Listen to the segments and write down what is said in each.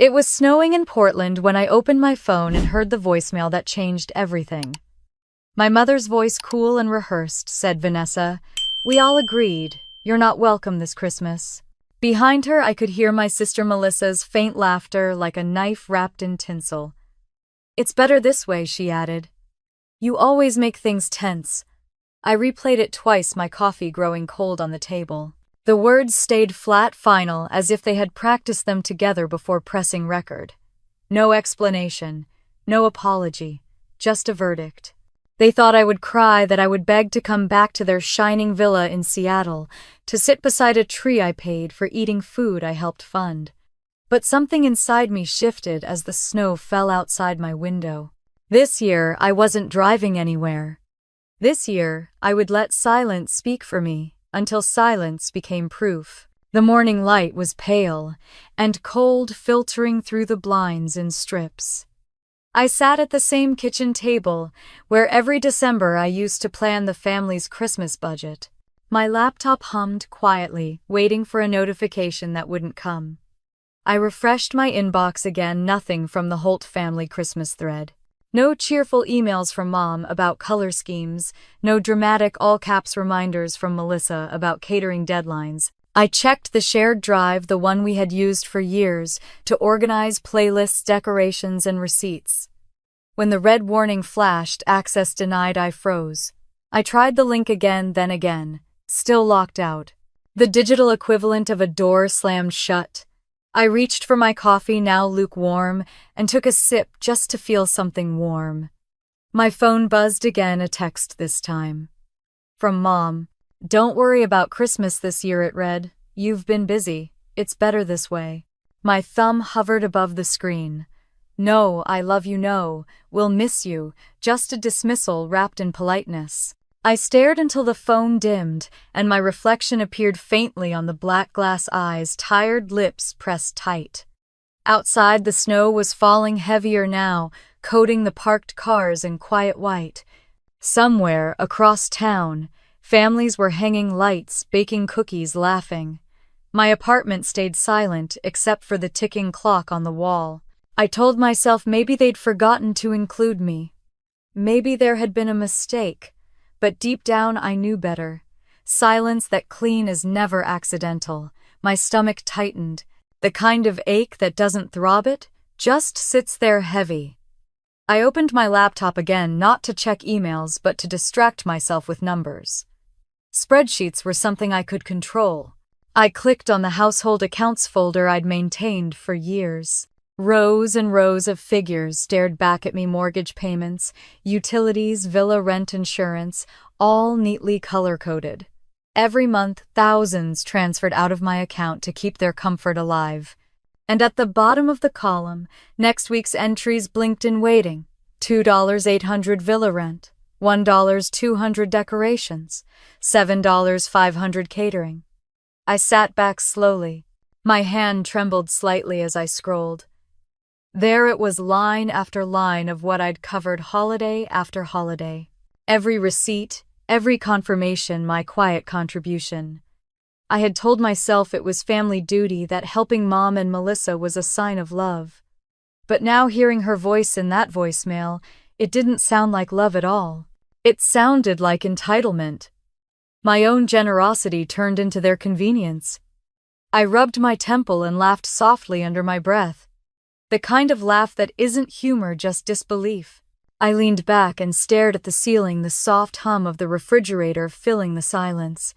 It was snowing in Portland when I opened my phone and heard the voicemail that changed everything. My mother's voice, cool and rehearsed, said, "Vanessa, we all agreed. You're not welcome this Christmas." Behind her, I could hear my sister Melissa's faint laughter like a knife wrapped in tinsel. "It's better this way," she added. "You always make things tense." I replayed it twice, my coffee growing cold on the table. The words stayed flat, final, as if they had practiced them together before pressing record. No explanation, no apology, just a verdict. They thought I would cry, that I would beg to come back to their shining villa in Seattle, to sit beside a tree I paid for, eating food I helped fund. But something inside me shifted as the snow fell outside my window. This year, I wasn't driving anywhere. This year, I would let silence speak for me, until silence became proof. The morning light was pale and cold, filtering through the blinds in strips. I sat at the same kitchen table where every December I used to plan the family's Christmas budget. My laptop hummed quietly, waiting for a notification that wouldn't come. I refreshed my inbox again, nothing from the Holt family Christmas thread. No cheerful emails from Mom about color schemes, no dramatic all-caps reminders from Melissa about catering deadlines. I checked the shared drive, the one we had used for years, to organize playlists, decorations, and receipts. When the red warning flashed, "Access denied," I froze. I tried the link again, then again, still locked out. The digital equivalent of a door slammed shut. I reached for my coffee, now lukewarm, and took a sip just to feel something warm. My phone buzzed again, a text this time. From Mom. "Don't worry about Christmas this year," it read. "You've been busy. It's better this way." My thumb hovered above the screen. "No, I love you, no, we'll miss you," just a dismissal wrapped in politeness. I stared until the phone dimmed, and my reflection appeared faintly on the black glass eyes, tired lips pressed tight. Outside, the snow was falling heavier now, coating the parked cars in quiet white. Somewhere, across town, families were hanging lights, baking cookies, laughing. My apartment stayed silent, except for the ticking clock on the wall. I told myself maybe they'd forgotten to include me. Maybe there had been a mistake. But deep down I knew better. Silence that clean is never accidental. My stomach tightened. The kind of ache that doesn't throb, it just sits there heavy. I opened my laptop again, not to check emails, but to distract myself with numbers. Spreadsheets were something I could control. I clicked on the household accounts folder I'd maintained for years. Rows and rows of figures stared back at me, mortgage payments, utilities, villa rent, insurance, all neatly color-coded. Every month, thousands transferred out of my account to keep their comfort alive. And at the bottom of the column, next week's entries blinked in waiting. $2 $800 villa rent, $1 $200 decorations, $7 $500 catering. I sat back slowly. My hand trembled slightly as I scrolled. There it was, line after line of what I'd covered holiday after holiday. Every receipt, every confirmation, my quiet contribution. I had told myself it was family duty, that helping Mom and Melissa was a sign of love. But now, hearing her voice in that voicemail, it didn't sound like love at all. It sounded like entitlement. My own generosity turned into their convenience. I rubbed my temple and laughed softly under my breath. The kind of laugh that isn't humor, just disbelief. I leaned back and stared at the ceiling, the soft hum of the refrigerator filling the silence.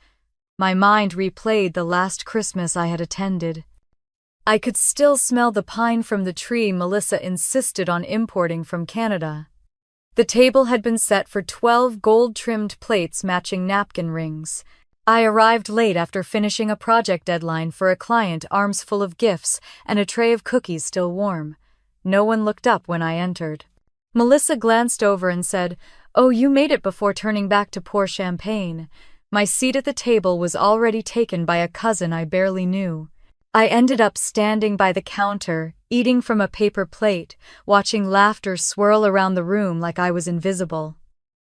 My mind replayed the last Christmas I had attended. I could still smell the pine from the tree Melissa insisted on importing from Canada. The table had been set for 12 gold-trimmed plates matching napkin rings. I arrived late after finishing a project deadline for a client, arms full of gifts and a tray of cookies still warm. No one looked up when I entered. Melissa glanced over and said, "Oh, you made it," before turning back to pour champagne. My seat at the table was already taken by a cousin I barely knew. I ended up standing by the counter, eating from a paper plate, watching laughter swirl around the room like I was invisible.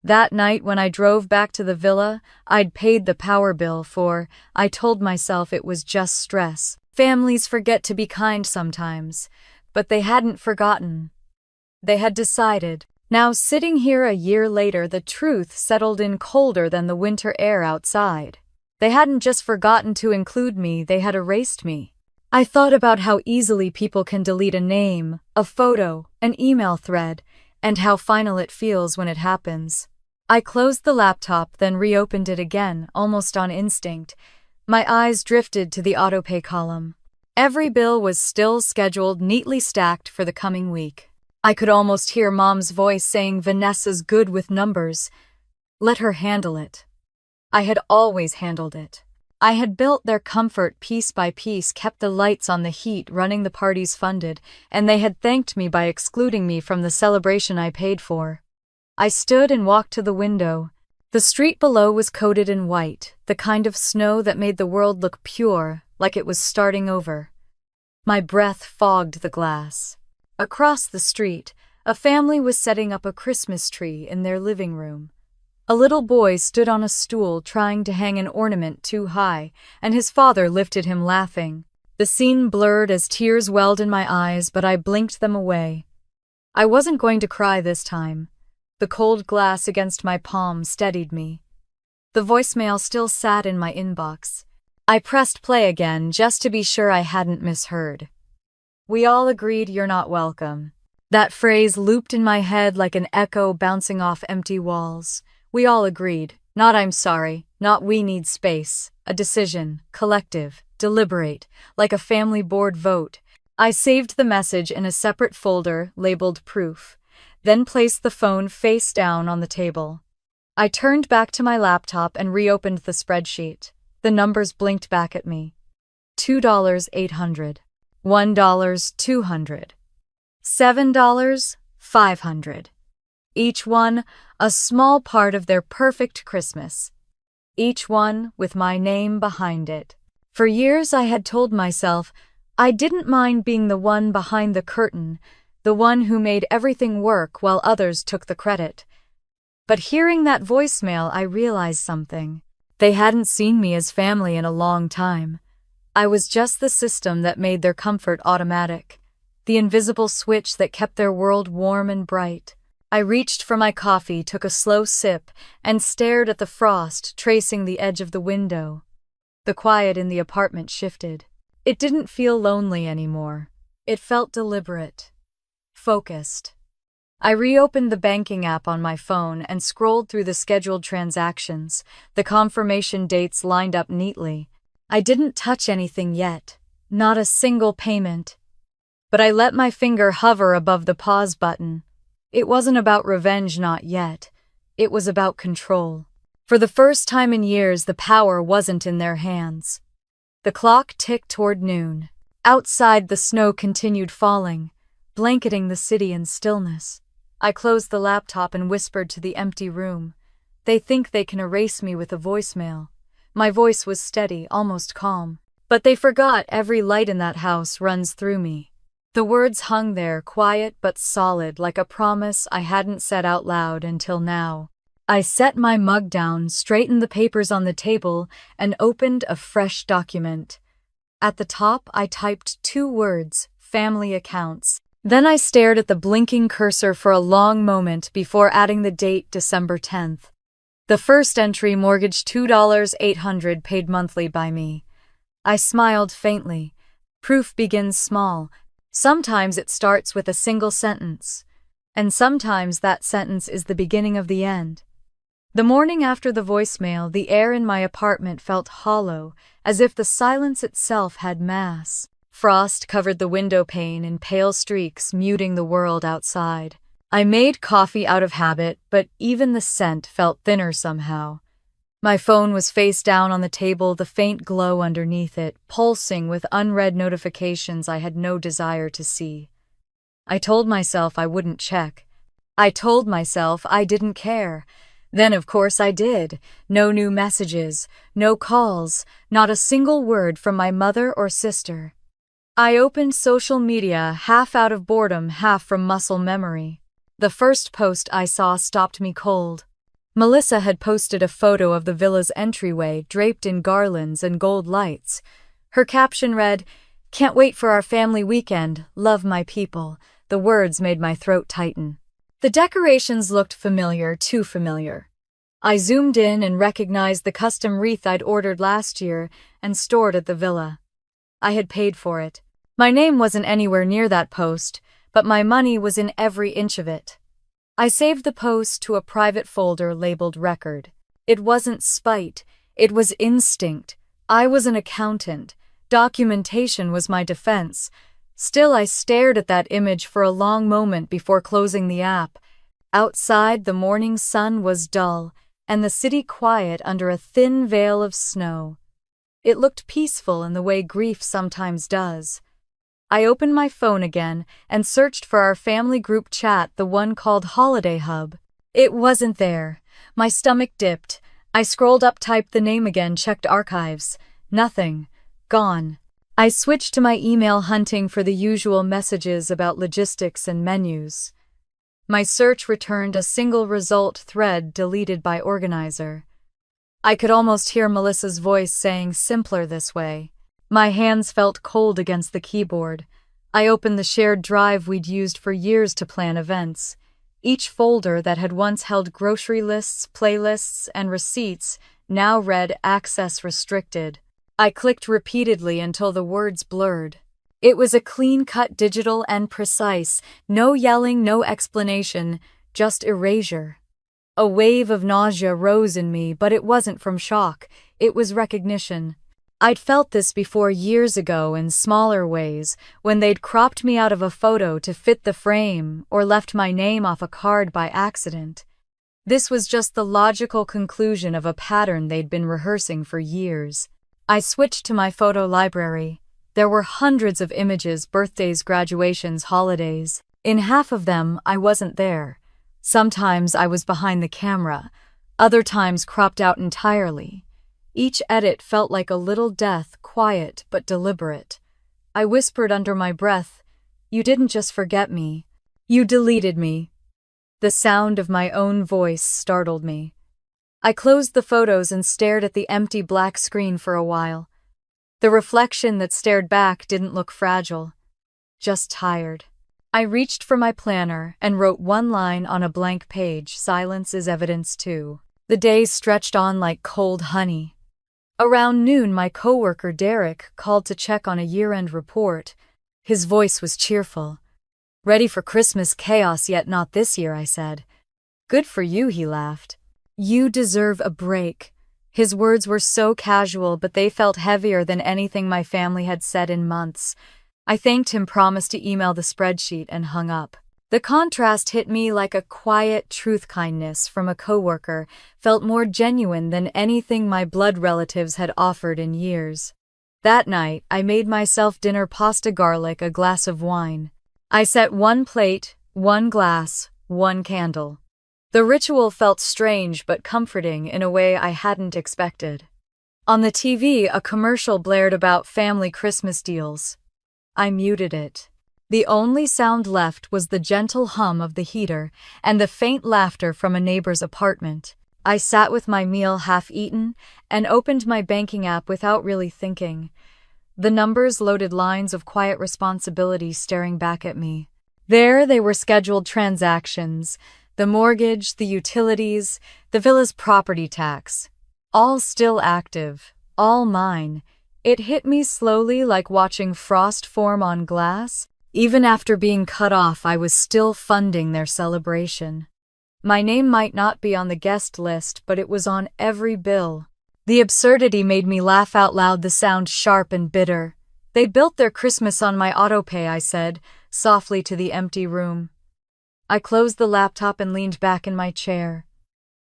That night, when I drove back to the villa, I'd paid the power bill for, I told myself it was just stress. Families forget to be kind sometimes, but they hadn't forgotten. They had decided. Now, sitting here a year later, the truth settled in colder than the winter air outside. They hadn't just forgotten to include me, they had erased me. I thought about how easily people can delete a name, a photo, an email thread, and how final it feels when it happens. I closed the laptop, then reopened it again, almost on instinct. My eyes drifted to the autopay column. Every bill was still scheduled, neatly stacked for the coming week. I could almost hear Mom's voice saying, "Vanessa's good with numbers. Let her handle it." I had always handled it. I had built their comfort piece by piece, kept the lights on, the heat running, the parties funded, and they had thanked me by excluding me from the celebration I paid for. I stood and walked to the window. The street below was coated in white, the kind of snow that made the world look pure, like it was starting over. My breath fogged the glass. Across the street, a family was setting up a Christmas tree in their living room. A little boy stood on a stool trying to hang an ornament too high, and his father lifted him laughing. The scene blurred as tears welled in my eyes, but I blinked them away. I wasn't going to cry this time. The cold glass against my palm steadied me. The voicemail still sat in my inbox. I pressed play again just to be sure I hadn't misheard. "We all agreed you're not welcome." That phrase looped in my head like an echo bouncing off empty walls. We all agreed. Not "I'm sorry," not "we need space." A decision, collective, deliberate, like a family board vote. I saved the message in a separate folder labeled proof, then placed the phone face down on the table. I turned back to my laptop and reopened the spreadsheet. The numbers blinked back at me. $2,800. $1, $200. $7, $500. Each one a small part of their perfect Christmas. Each one with my name behind it. For years I had told myself I didn't mind being the one behind the curtain, the one who made everything work while others took the credit. But hearing that voicemail, I realized something. They hadn't seen me as family in a long time. I was just the system that made their comfort automatic, the invisible switch that kept their world warm and bright. I reached for my coffee, took a slow sip, and stared at the frost tracing the edge of the window. The quiet in the apartment shifted. It didn't feel lonely anymore. It felt deliberate, focused. I reopened the banking app on my phone and scrolled through the scheduled transactions. The confirmation dates lined up neatly. I didn't touch anything yet, not a single payment. But I let my finger hover above the pause button. It wasn't about revenge, not yet. It was about control. For the first time in years, the power wasn't in their hands. The clock ticked toward noon. Outside, the snow continued falling, blanketing the city in stillness. I closed the laptop and whispered to the empty room. They think they can erase me with a voicemail. My voice was steady, almost calm. But they forgot every light in that house runs through me. The words hung there, quiet but solid, like a promise I hadn't said out loud until now. I set my mug down, straightened the papers on the table, and opened a fresh document. At the top, I typed 2 words, family accounts. Then I stared at the blinking cursor for a long moment before adding the date, December 10th. The first entry, mortgage $2,800, paid monthly by me. I smiled faintly. Proof begins small. Sometimes it starts with a single sentence, and sometimes that sentence is the beginning of the end. The morning after the voicemail, the air in my apartment felt hollow, as if the silence itself had mass. Frost covered the window pane in pale streaks, muting the world outside. I made coffee out of habit, but even the scent felt thinner somehow. My phone was face down on the table, the faint glow underneath it, pulsing with unread notifications I had no desire to see. I told myself I wouldn't check. I told myself I didn't care. Then, of course, I did. No new messages, no calls, not a single word from my mother or sister. I opened social media, half out of boredom, half from muscle memory. The first post I saw stopped me cold. Melissa had posted a photo of the villa's entryway draped in garlands and gold lights. Her caption read, Can't wait for our family weekend, love my people. The words made my throat tighten. The decorations looked familiar, too familiar. I zoomed in and recognized the custom wreath I'd ordered last year and stored at the villa. I had paid for it. My name wasn't anywhere near that post, but my money was in every inch of it. I saved the post to a private folder labeled Record. It wasn't spite, it was instinct. I was an accountant. Documentation was my defense. Still, I stared at that image for a long moment before closing the app. Outside, the morning sun was dull, and the city quiet under a thin veil of snow. It looked peaceful in the way grief sometimes does. I opened my phone again and searched for our family group chat, the one called Holiday Hub. It wasn't there. My stomach dipped. I scrolled up, typed the name again, checked archives. Nothing. Gone. I switched to my email, hunting for the usual messages about logistics and menus. My search returned a single result thread deleted by organizer. I could almost hear Melissa's voice saying, "Simpler this way." My hands felt cold against the keyboard. I opened the shared drive we'd used for years to plan events. Each folder that had once held grocery lists, playlists, and receipts now read "Access Restricted." I clicked repeatedly until the words blurred. It was a clean-cut, digital, and precise. No yelling, no explanation, just erasure. A wave of nausea rose in me, but it wasn't from shock. It was recognition. I'd felt this before years ago in smaller ways, when they'd cropped me out of a photo to fit the frame or left my name off a card by accident. This was just the logical conclusion of a pattern they'd been rehearsing for years. I switched to my photo library. There were hundreds of images, birthdays, graduations, holidays. In half of them, I wasn't there. Sometimes I was behind the camera, other times cropped out entirely. Each edit felt like a little death, quiet but deliberate. I whispered under my breath, "You didn't just forget me. You deleted me." The sound of my own voice startled me. I closed the photos and stared at the empty black screen for a while. The reflection that stared back didn't look fragile, just tired. I reached for my planner and wrote one line on a blank page, "Silence is evidence too." The days stretched on like cold honey. Around noon, my coworker Derek called to check on a year-end report. His voice was cheerful. "Ready for Christmas chaos, yet not this year," I said. "Good for you," he laughed. "You deserve a break." His words were so casual, but they felt heavier than anything my family had said in months. I thanked him, promised to email the spreadsheet, and hung up. The contrast hit me like a quiet truth-kindness from a coworker, felt more genuine than anything my blood relatives had offered in years. That night, I made myself dinner: pasta, garlic, a glass of wine. I set one plate, one glass, one candle. The ritual felt strange but comforting in a way I hadn't expected. On the TV, a commercial blared about family Christmas deals. I muted it. The only sound left was the gentle hum of the heater and the faint laughter from a neighbor's apartment. I sat with my meal half eaten and opened my banking app without really thinking. The numbers loaded, lines of quiet responsibility staring back at me. There they were, scheduled transactions, the mortgage, the utilities, the villa's property tax. All still active, all mine. It hit me slowly, like watching frost form on glass. Even after being cut off, I was still funding their celebration. My name might not be on the guest list, but it was on every bill. The absurdity made me laugh out loud, the sound sharp and bitter. "They built their Christmas on my autopay," I said, softly to the empty room. I closed the laptop and leaned back in my chair.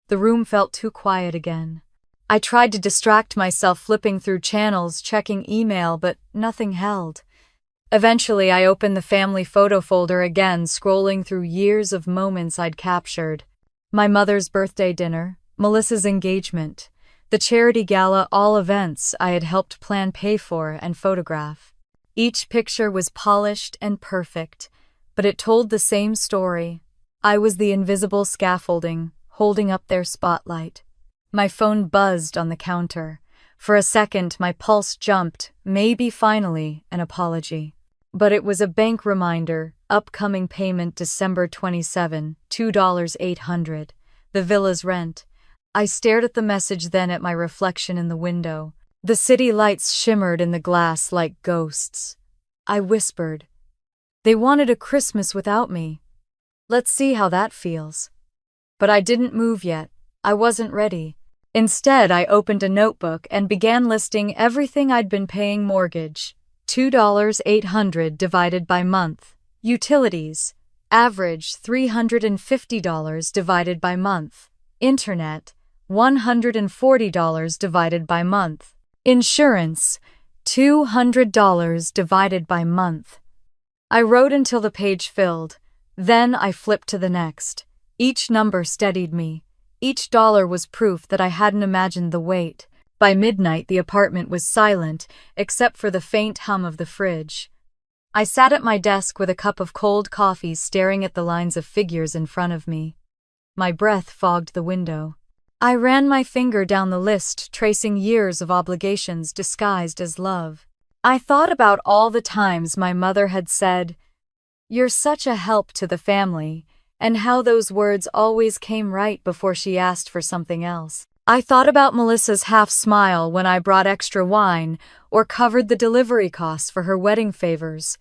The room felt too quiet again. I tried to distract myself, flipping through channels, checking email, but nothing held. Eventually, I opened the family photo folder again, scrolling through years of moments I'd captured. My mother's birthday dinner, Melissa's engagement, the charity gala, all events I had helped plan, pay for, and photograph. Each picture was polished and perfect, but it told the same story. I was the invisible scaffolding, holding up their spotlight. My phone buzzed on the counter. For a second, my pulse jumped, maybe finally an apology. But it was a bank reminder, upcoming payment December 27, $2,800, the villa's rent. I stared at the message, then at my reflection in the window. The city lights shimmered in the glass like ghosts. I whispered, "They wanted a Christmas without me. Let's see how that feels." But I didn't move yet. I wasn't ready. Instead, I opened a notebook and began listing everything I'd been paying: mortgage, $2,800 divided by month; utilities, average $350 divided by month; internet, $140 divided by month; insurance, $200 divided by month. I wrote until the page filled. Then I flipped to the next. Each number steadied me. Each dollar was proof that I hadn't imagined the weight. By midnight, the apartment was silent, except for the faint hum of the fridge. I sat at my desk with a cup of cold coffee, staring at the lines of figures in front of me. My breath fogged the window. I ran my finger down the list, tracing years of obligations disguised as love. I thought about all the times my mother had said, "You're such a help to the family," and how those words always came right before she asked for something else. I thought about Melissa's half smile when I brought extra wine or covered the delivery costs for her wedding favors.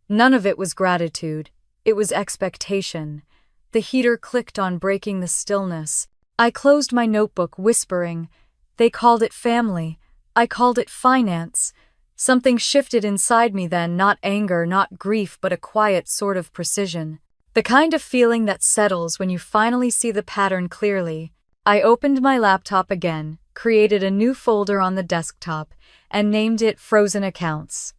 None of it was gratitude. It was expectation. The heater clicked on, breaking the stillness. I closed my notebook, whispering, "They called it family. I called it finance." Something shifted inside me then, not anger, not grief, but a quiet sort of precision. The kind of feeling that settles when you finally see the pattern clearly. I opened my laptop again, created a new folder on the desktop, and named it Frozen Accounts.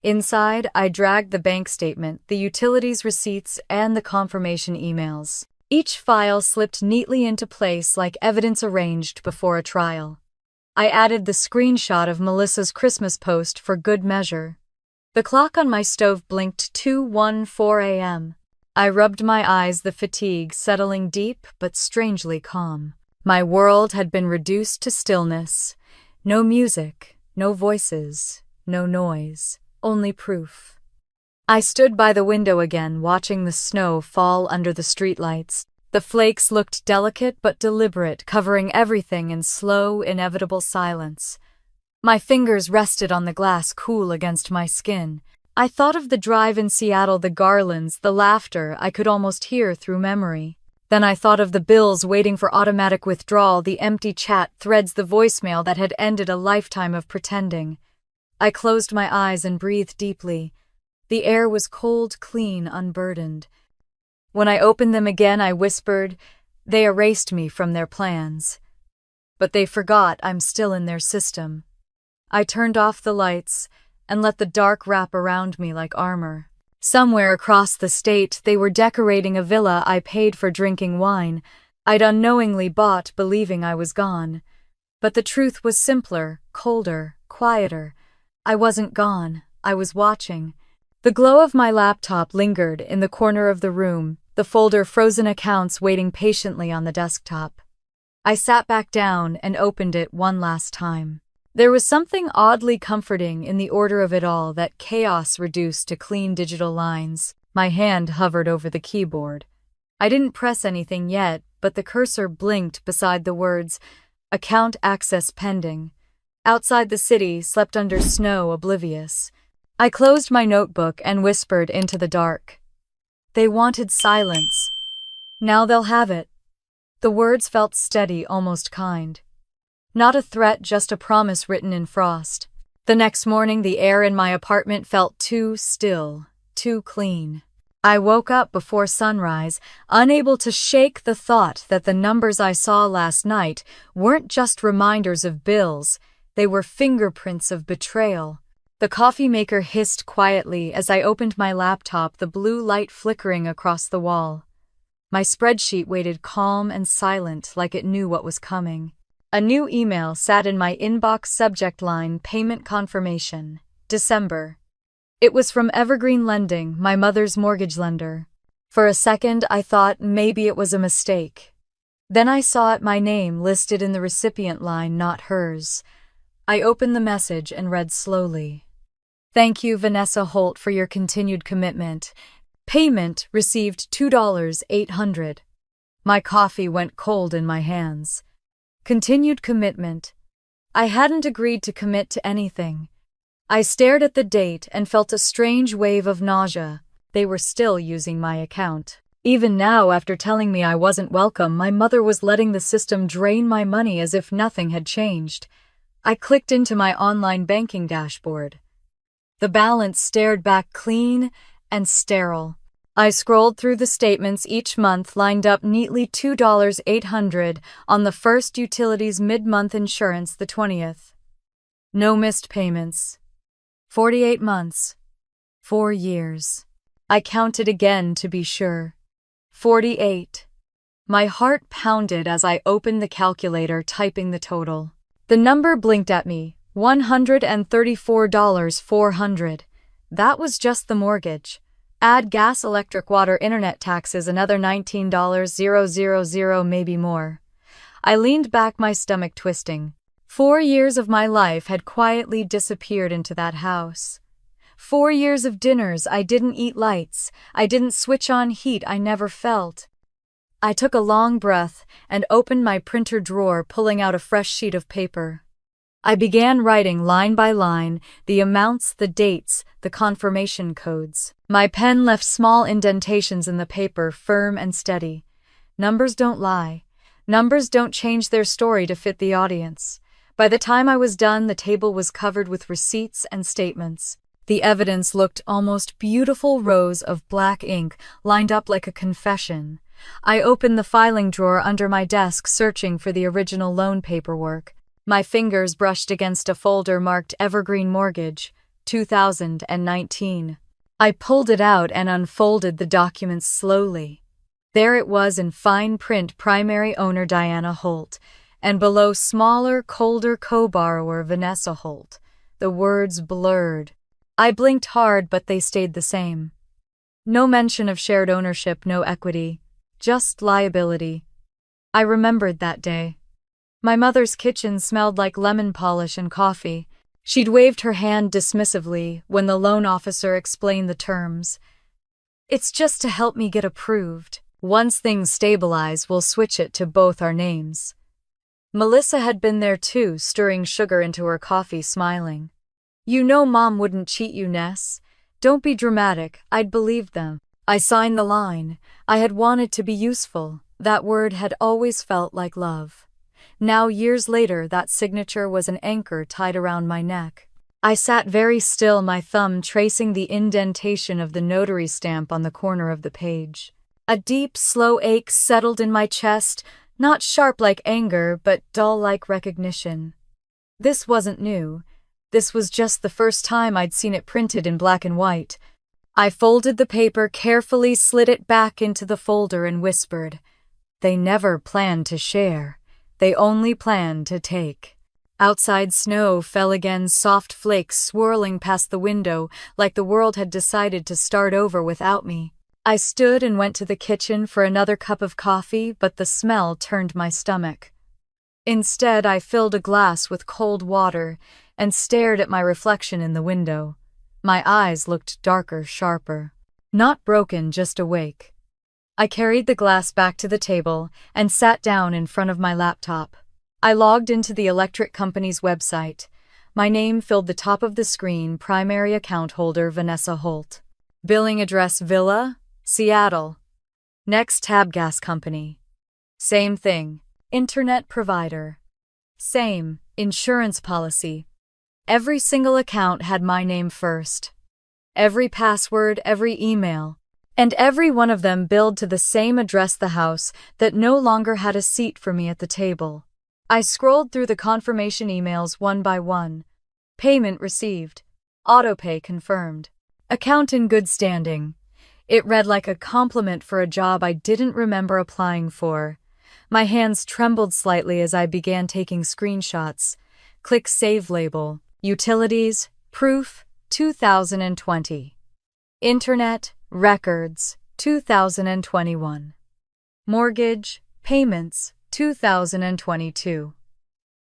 Inside, I dragged the bank statement, the utilities receipts, and the confirmation emails. Each file slipped neatly into place like evidence arranged before a trial. I added the screenshot of Melissa's Christmas post for good measure. The clock on my stove blinked 2:14 a.m. I rubbed my eyes, the fatigue settling deep but strangely calm. My world had been reduced to stillness. No music, no voices, no noise, only proof. I stood by the window again, watching the snow fall under the streetlights. The flakes looked delicate but deliberate, covering everything in slow, inevitable silence. My fingers rested on the glass, cool against my skin. I thought of the drive in Seattle, the garlands, the laughter I could almost hear through memory. Then I thought of the bills waiting for automatic withdrawal, the empty chat threads, the voicemail that had ended a lifetime of pretending. I closed my eyes and breathed deeply. The air was cold, clean, unburdened. When I opened them again, I whispered, "They erased me from their plans. But they forgot I'm still in their system." I turned off the lights and let the dark wrap around me like armor. Somewhere across the state, they were decorating a villa I paid for, drinking wine I'd unknowingly bought, believing I was gone. But the truth was simpler, colder, quieter. I wasn't gone. I was watching. The glow of my laptop lingered in the corner of the room, the folder Frozen Accounts waiting patiently on the desktop. I sat back down and opened it one last time. There was something oddly comforting in the order of it all, that chaos reduced to clean digital lines. My hand hovered over the keyboard. I didn't press anything yet, but the cursor blinked beside the words, "Account access pending." Outside, the city slept under snow, oblivious. I closed my notebook and whispered into the dark, "They wanted silence. Now they'll have it." The words felt steady, almost kind. Not a threat, just a promise written in frost. The next morning, the air in my apartment felt too still, too clean. I woke up before sunrise, unable to shake the thought that the numbers I saw last night weren't just reminders of bills, they were fingerprints of betrayal. The coffee maker hissed quietly as I opened my laptop, the blue light flickering across the wall. My spreadsheet waited calm and silent, like it knew what was coming. A new email sat in my inbox, subject line, "Payment Confirmation, December." It was from Evergreen Lending, my mother's mortgage lender. For a second, I thought maybe it was a mistake. Then I saw it, my name listed in the recipient line, not hers. I opened the message and read slowly. Thank you, Vanessa Holt, for your continued commitment. Payment received $2,800. My coffee went cold in my hands. Continued commitment. I hadn't agreed to commit to anything. I stared at the date and felt a strange wave of nausea. They were still using my account. Even now, after telling me I wasn't welcome, my mother was letting the system drain my money as if nothing had changed. I clicked into my online banking dashboard. The balance stared back clean and sterile. I scrolled through the statements each month, lined up neatly $2,800 on the first, utilities, mid-month, insurance the 20th. No missed payments. 48 months. 4 years. I counted again to be sure. 48. My heart pounded as I opened the calculator, typing the total. The number blinked at me. $134,400. That was just the mortgage. Add gas, electric, water, internet taxes, another $19,000, maybe more. I leaned back, my stomach twisting. 4 years of my life had quietly disappeared into that house. 4 years of dinners I didn't eat, lights I didn't switch on, heat I never felt. I took a long breath and opened my printer drawer, pulling out a fresh sheet of paper. I began writing line by line the amounts, the dates, the confirmation codes. My pen left small indentations in the paper, firm and steady. Numbers don't lie. Numbers don't change their story to fit the audience. By the time I was done, the table was covered with receipts and statements. The evidence looked almost beautiful, rows of black ink lined up like a confession. I opened the filing drawer under my desk, searching for the original loan paperwork. My fingers brushed against a folder marked Evergreen Mortgage, 2019. I pulled it out and unfolded the documents slowly. There it was in fine print: primary owner Diana Holt, and below, smaller, colder, co-borrower Vanessa Holt. The words blurred. I blinked hard, but they stayed the same. No mention of shared ownership, no equity, just liability. I remembered that day. My mother's kitchen smelled like lemon polish and coffee. She'd waved her hand dismissively when the loan officer explained the terms. It's just to help me get approved. Once things stabilize, we'll switch it to both our names. Melissa had been there too, stirring sugar into her coffee, smiling. You know Mom wouldn't cheat you, Ness. Don't be dramatic. I'd believed them. I signed the line. I had wanted to be useful. That word had always felt like love. Now, years later, that signature was an anchor tied around my neck. I sat very still, my thumb tracing the indentation of the notary stamp on the corner of the page. A deep, slow ache settled in my chest, not sharp like anger, but dull like recognition. This wasn't new. This was just the first time I'd seen it printed in black and white. I folded the paper carefully, slid it back into the folder, and whispered, "They never planned to share. They only planned to take." Outside, snow fell again, soft flakes swirling past the window like the world had decided to start over without me. I stood and went to the kitchen for another cup of coffee, but the smell turned my stomach. Instead, I filled a glass with cold water and stared at my reflection in the window. My eyes looked darker, sharper. Not broken, just awake. I carried the glass back to the table and sat down in front of my laptop. I logged into the electric company's website. My name filled the top of the screen: primary account holder Vanessa Holt. Billing address: Villa, Seattle. Next tab: gas company. Same thing. Internet provider. Same. Insurance policy. Every single account had my name first. Every password, every email. And every one of them billed to the same address, the house that no longer had a seat for me at the table. I scrolled through the confirmation emails one by one. Payment received. Autopay confirmed. Account in good standing. It read like a compliment for a job I didn't remember applying for. My hands trembled slightly as I began taking screenshots. Click Save label. Utilities, proof, 2020. Internet, records, 2021. Mortgage, payments, 2022.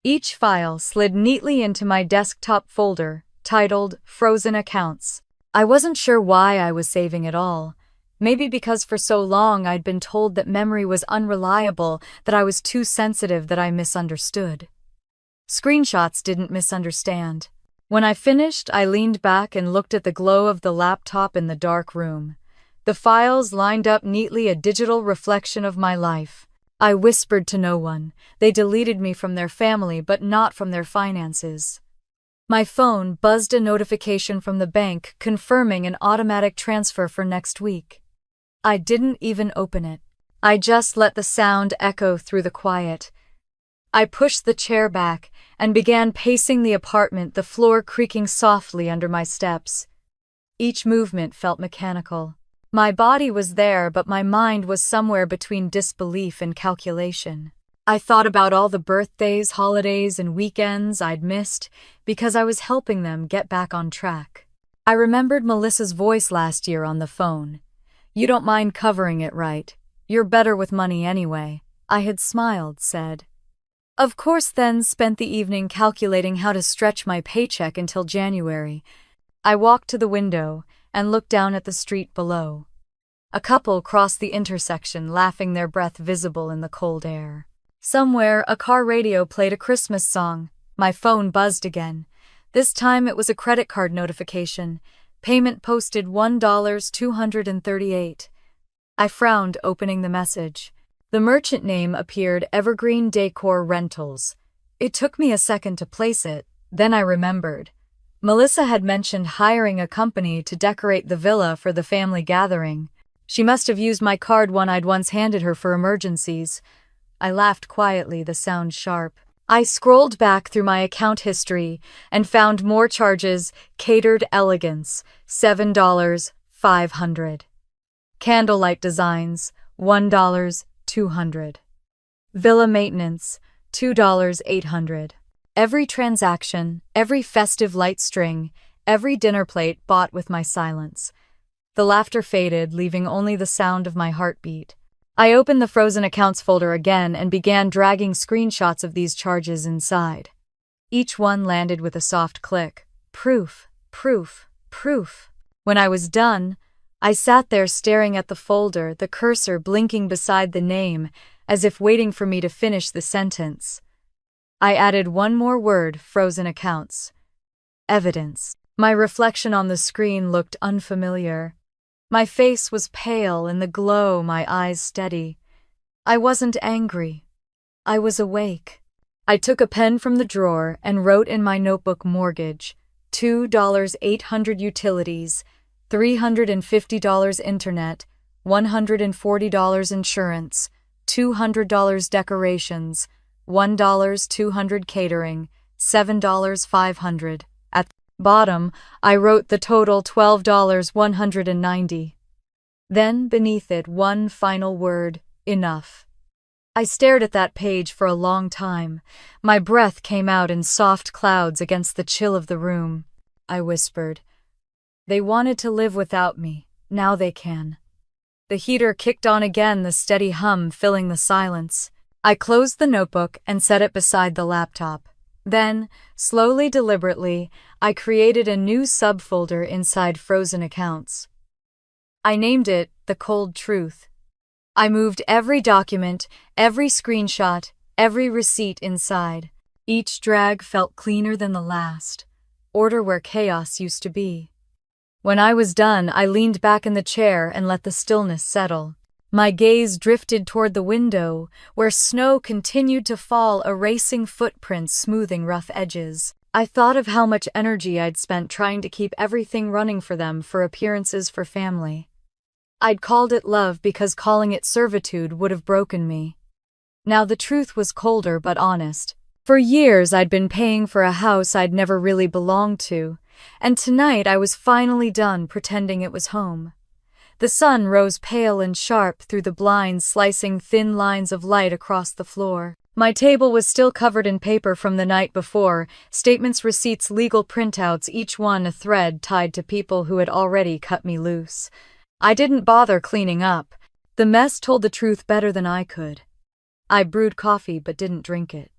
Each file slid neatly into my desktop folder, titled Frozen Accounts. I wasn't sure why I was saving it all. Maybe because for so long I'd been told that memory was unreliable, that I was too sensitive, that I misunderstood. Screenshots didn't misunderstand. When I finished, I leaned back and looked at the glow of the laptop in the dark room. The files lined up neatly, a digital reflection of my life. I whispered to no one. They deleted me from their family, but not from their finances. My phone buzzed a notification from the bank confirming an automatic transfer for next week. I didn't even open it. I just let the sound echo through the quiet. I pushed the chair back and began pacing the apartment, the floor creaking softly under my steps. Each movement felt mechanical. My body was there, but my mind was somewhere between disbelief and calculation. I thought about all the birthdays, holidays, and weekends I'd missed because I was helping them get back on track. I remembered Melissa's voice last year on the phone. "You don't mind covering it, right? You're better with money anyway." I had smiled, said. Of course, then spent the evening calculating how to stretch my paycheck until January. I walked to the window and looked down at the street below. A couple crossed the intersection, laughing, their breath visible in the cold air. Somewhere, a car radio played a Christmas song. My phone buzzed again. This time it was a credit card notification. Payment posted $1.238. I frowned, opening the message. The merchant name appeared, Evergreen Decor Rentals. It took me a second to place it, then I remembered. Melissa had mentioned hiring a company to decorate the villa for the family gathering. She must have used my card, one I'd once handed her for emergencies. I laughed quietly, the sound sharp. I scrolled back through my account history and found more charges. Catered Elegance, $7.500. Candlelight Designs, $1.200. Villa Maintenance, $2.800. Every transaction, every festive light string, every dinner plate bought with my silence. The laughter faded, leaving only the sound of my heartbeat. I opened the frozen accounts folder again and began dragging screenshots of these charges inside. Each one landed with a soft click. Proof, proof, proof. When I was done, I sat there staring at the folder, the cursor blinking beside the name, as if waiting for me to finish the sentence. I added one more word: frozen accounts. Evidence. My reflection on the screen looked unfamiliar. My face was pale in the glow, my eyes steady. I wasn't angry. I was awake. I took a pen from the drawer and wrote in my notebook: mortgage, $2.800 utilities, $350 internet, $140 insurance, $200 decorations, $1.200 catering, $7.500. At the bottom, I wrote the total: $12.190. Then, beneath it, one final word: enough. I stared at that page for a long time. My breath came out in soft clouds against the chill of the room. I whispered, "They wanted to live without me. Now they can." The heater kicked on again, the steady hum filling the silence. I closed the notebook and set it beside the laptop. Then, slowly, deliberately, I created a new subfolder inside Frozen Accounts. I named it The Cold Truth. I moved every document, every screenshot, every receipt inside. Each drag felt cleaner than the last. Order where chaos used to be. When I was done, I leaned back in the chair and let the stillness settle. My gaze drifted toward the window, where snow continued to fall, erasing footprints, smoothing rough edges. I thought of how much energy I'd spent trying to keep everything running for them, for appearances, for family. I'd called it love because calling it servitude would have broken me. Now the truth was colder but honest. For years I'd been paying for a house I'd never really belonged to, and tonight I was finally done pretending it was home. The sun rose pale and sharp through the blinds, slicing thin lines of light across the floor. My table was still covered in paper from the night before, statements, receipts, legal printouts, each one a thread tied to people who had already cut me loose. I didn't bother cleaning up. The mess told the truth better than I could. I brewed coffee but didn't drink it.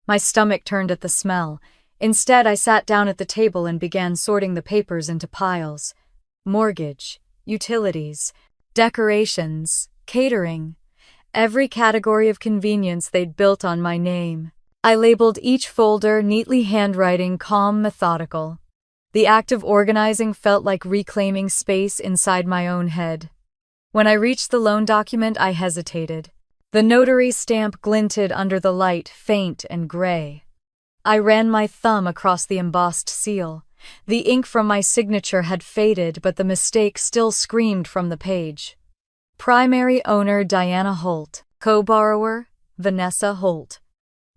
My stomach turned at the smell. Instead, I sat down at the table and began sorting the papers into piles. Mortgage, utilities, decorations, catering. Every category of convenience they'd built on my name. I labeled each folder, neatly handwriting, calm, methodical. The act of organizing felt like reclaiming space inside my own head. When I reached the loan document, I hesitated. The notary stamp glinted under the light, faint and gray. I ran my thumb across the embossed seal. The ink from my signature had faded, but the mistake still screamed from the page. Primary owner Diana Holt, co-borrower Vanessa Holt.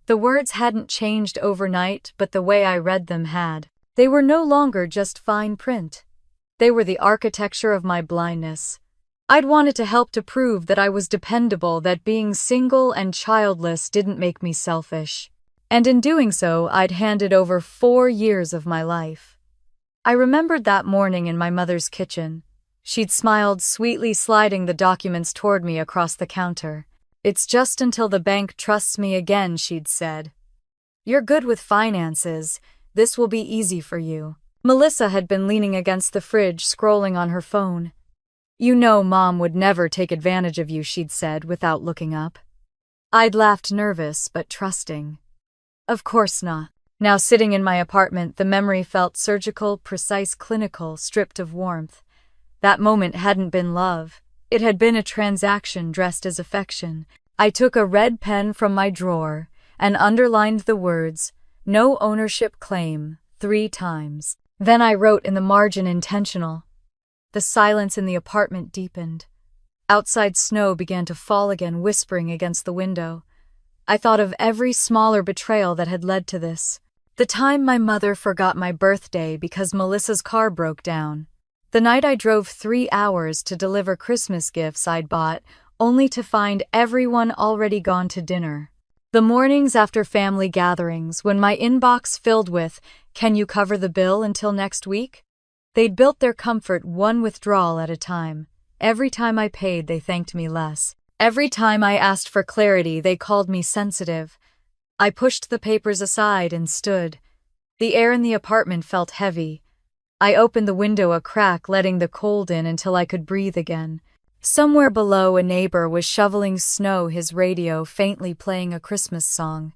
The words hadn't changed overnight, but the way I read them had. They were no longer just fine print. They were the architecture of my blindness. I'd wanted to help to prove that I was dependable, that being single and childless didn't make me selfish. And in doing so, I'd handed over 4 years of my life. I remembered that morning in my mother's kitchen. She'd smiled sweetly, sliding the documents toward me across the counter. "It's just until the bank trusts me again," she'd said. "You're good with finances. This will be easy for you." Melissa had been leaning against the fridge, scrolling on her phone. "You know Mom would never take advantage of you," she'd said without looking up. I'd laughed, nervous but trusting. Of course not. Now, sitting in my apartment, the memory felt surgical, precise, clinical, stripped of warmth. That moment hadn't been love. It had been a transaction dressed as affection. I took a red pen from my drawer and underlined the words, "No ownership claim," 3 times. Then I wrote in the margin, "intentional." The silence in the apartment deepened. Outside, snow began to fall again, whispering against the window. I thought of every smaller betrayal that had led to this. The time my mother forgot my birthday because Melissa's car broke down. The night I drove 3 hours to deliver Christmas gifts I'd bought, only to find everyone already gone to dinner. The mornings after family gatherings, when my inbox filled with, "Can you cover the bill until next week?" They'd built their comfort one withdrawal at a time. Every time I paid, they thanked me less. Every time I asked for clarity, they called me sensitive. I pushed the papers aside and stood. The air in the apartment felt heavy. I opened the window a crack, letting the cold in until I could breathe again. Somewhere below, a neighbor was shoveling snow, his radio faintly playing a Christmas song.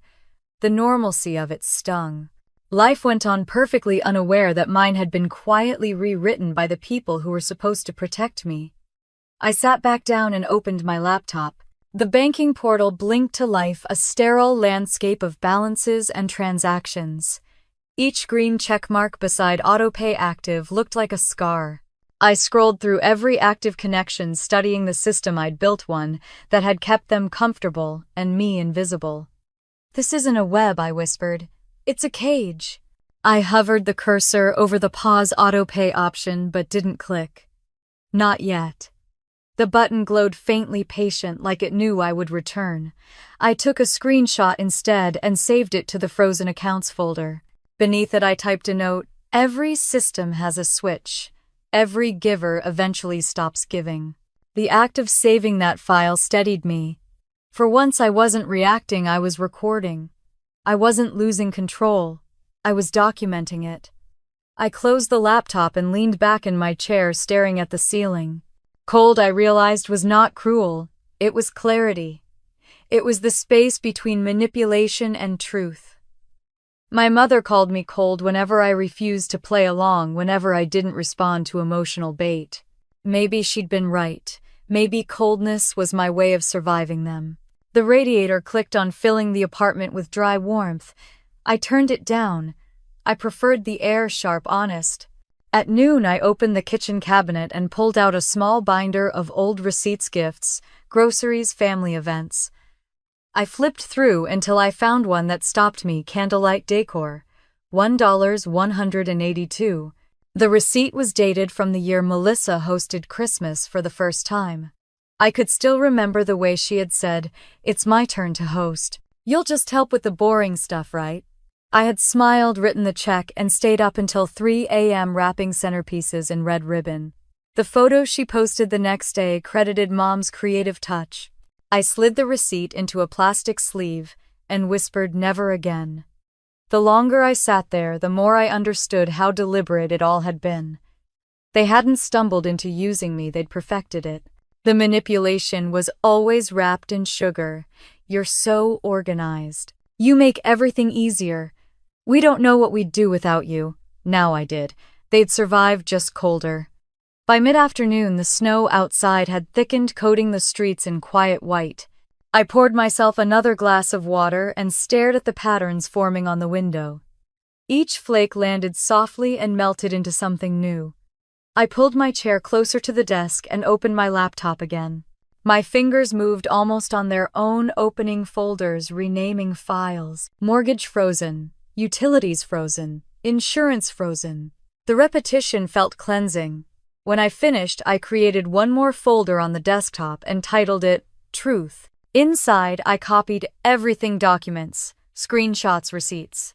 The normalcy of it stung. Life went on perfectly unaware that mine had been quietly rewritten by the people who were supposed to protect me. I sat back down and opened my laptop. The banking portal blinked to life, a sterile landscape of balances and transactions. Each green checkmark beside autopay active looked like a scar. I scrolled through every active connection, studying the system I'd built, one that had kept them comfortable and me invisible. "This isn't a web," I whispered. "It's a cage." I hovered the cursor over the pause autopay option but didn't click. Not yet. The button glowed faintly, patient, like it knew I would return. I took a screenshot instead and saved it to the frozen accounts folder. Beneath it, I typed a note: "Every system has a switch. Every giver eventually stops giving." The act of saving that file steadied me. For once, I wasn't reacting, I was recording. I wasn't losing control. I was documenting it. I closed the laptop and leaned back in my chair, staring at the ceiling. Cold, I realized, was not cruel. It was clarity. It was the space between manipulation and truth. My mother called me cold whenever I refused to play along, whenever I didn't respond to emotional bait. Maybe she'd been right. Maybe coldness was my way of surviving them. The radiator clicked on, filling the apartment with dry warmth. I turned it down. I preferred the air sharp, honest. At noon, I opened the kitchen cabinet and pulled out a small binder of old receipts, gifts, groceries, family events. I flipped through until I found one that stopped me: candlelight decor, $1.182. The receipt was dated from the year Melissa hosted Christmas for the first time. I could still remember the way she had said, "It's my turn to host. You'll just help with the boring stuff, right?" I had smiled, written the check, and stayed up until 3 a.m. wrapping centerpieces in red ribbon. The photo she posted the next day credited Mom's creative touch. I slid the receipt into a plastic sleeve and whispered never again. The longer I sat there, the more I understood how deliberate it all had been. They hadn't stumbled into using me, they'd perfected it. The manipulation was always wrapped in sugar. You're so organized. You make everything easier. We don't know what we'd do without you. Now I did. They'd survive, just colder. By mid-afternoon, the snow outside had thickened, coating the streets in quiet white. I poured myself another glass of water and stared at the patterns forming on the window. Each flake landed softly and melted into something new. I pulled my chair closer to the desk and opened my laptop again. My fingers moved almost on their own, opening folders, renaming files. Mortgage frozen, utilities frozen, insurance frozen. The repetition felt cleansing. When I finished, I created one more folder on the desktop and titled it Truth. Inside, I copied everything: documents, screenshots, receipts.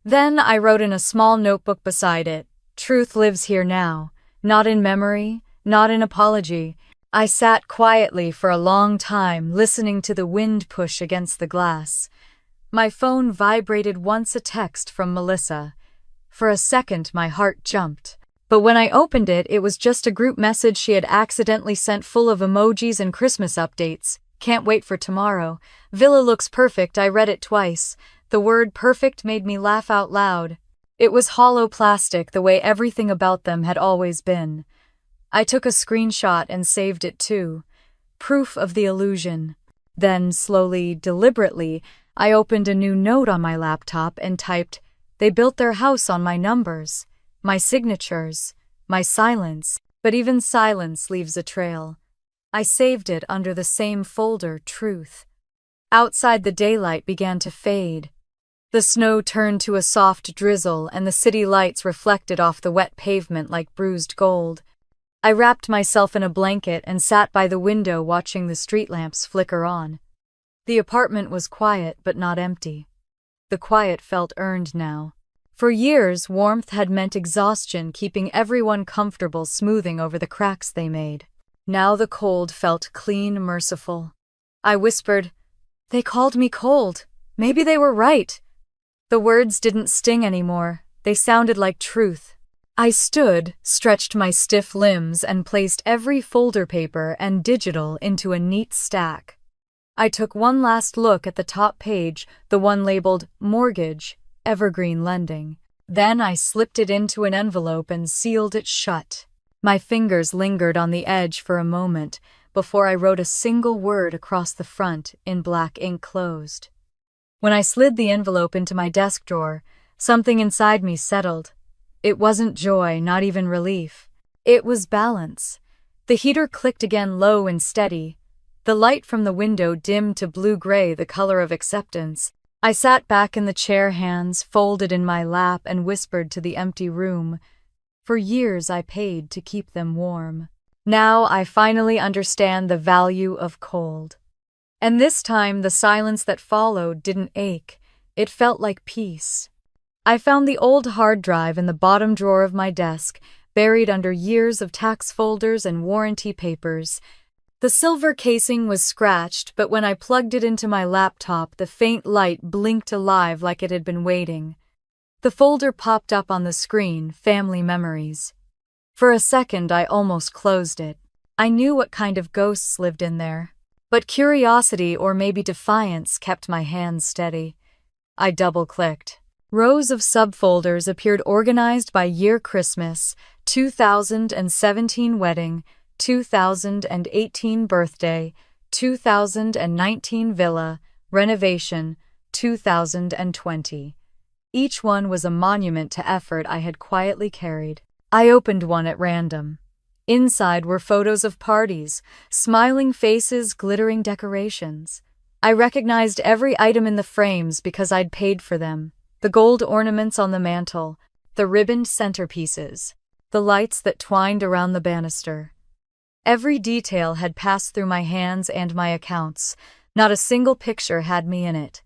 Then I wrote in a small notebook beside it, Truth lives here now, not in memory, not in apology. I sat quietly for a long time, listening to the wind push against the glass. My phone vibrated once, a text from Melissa. For a second, my heart jumped. But when I opened it, it was just a group message she had accidentally sent, full of emojis and Christmas updates. Can't wait for tomorrow. Villa looks perfect. I read it twice. The word perfect made me laugh out loud. It was hollow plastic, the way everything about them had always been. I took a screenshot and saved it too. Proof of the illusion. Then, slowly, deliberately, I opened a new note on my laptop and typed, They built their house on my numbers, my signatures, my silence. But even silence leaves a trail. I saved it under the same folder, Truth. Outside, the daylight began to fade. The snow turned to a soft drizzle, and the city lights reflected off the wet pavement like bruised gold. I wrapped myself in a blanket and sat by the window, watching the street lamps flicker on. The apartment was quiet but not empty. The quiet felt earned now. For years, warmth had meant exhaustion, keeping everyone comfortable, smoothing over the cracks they made. Now the cold felt clean, merciful. I whispered, They called me cold. Maybe they were right. The words didn't sting anymore. They sounded like truth. I stood, stretched my stiff limbs, and placed every folder, paper and digital, into a neat stack. I took one last look at the top page, the one labeled Mortgage, Evergreen Lending. Then I slipped it into an envelope and sealed it shut. My fingers lingered on the edge for a moment before I wrote a single word across the front in black ink, closed. When I slid the envelope into my desk drawer, something inside me settled. It wasn't joy, not even relief. It was balance. The heater clicked again, low and steady. The light from the window dimmed to blue-gray, the color of acceptance. I sat back in the chair, hands folded in my lap, and whispered to the empty room. For years I paid to keep them warm. Now I finally understand the value of cold. And this time the silence that followed didn't ache. It felt like peace. I found the old hard drive in the bottom drawer of my desk, buried under years of tax folders and warranty papers. The silver casing was scratched, but when I plugged it into my laptop, the faint light blinked alive like it had been waiting. The folder popped up on the screen, Family Memories. For a second, I almost closed it. I knew what kind of ghosts lived in there. But curiosity, or maybe defiance, kept my hands steady. I double-clicked. Rows of subfolders appeared, organized by year: Christmas, 2017 wedding, 2018 birthday, 2019 villa, renovation, 2020. Each one was a monument to effort I had quietly carried. I opened one at random. Inside were photos of parties, smiling faces, glittering decorations. I recognized every item in the frames because I'd paid for them. The gold ornaments on the mantel, the ribboned centerpieces, the lights that twined around the banister. Every detail had passed through my hands and my accounts. Not a single picture had me in it.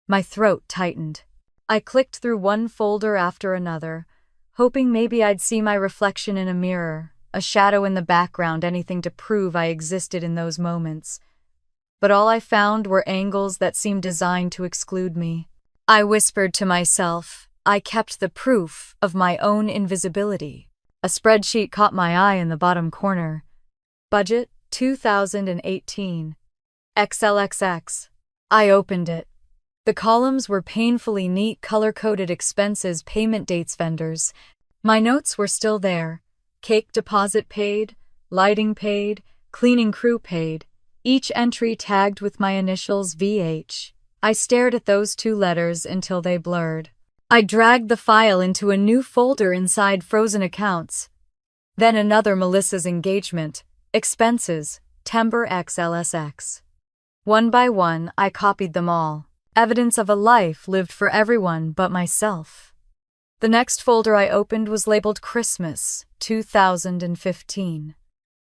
My throat tightened. I clicked through one folder after another, hoping maybe I'd see my reflection in a mirror, a shadow in the background, anything to prove I existed in those moments. but all I found were angles that seemed designed to exclude me. I whispered to myself, I kept the proof of my own invisibility. A spreadsheet caught my eye in the bottom corner. Budget 2018. XLXX. I opened it. The columns were painfully neat, color-coded expenses, payment dates, vendors. My notes were still there. Cake deposit paid, lighting paid, cleaning crew paid, each entry tagged with my initials VH. I stared at those 2 letters until they blurred. I dragged the file into a new folder inside frozen accounts. Then another Melissa's engagement, expenses, Timber XLSX. One by one, I copied them all. Evidence of a life lived for everyone but myself. The next folder I opened was labeled Christmas 2015.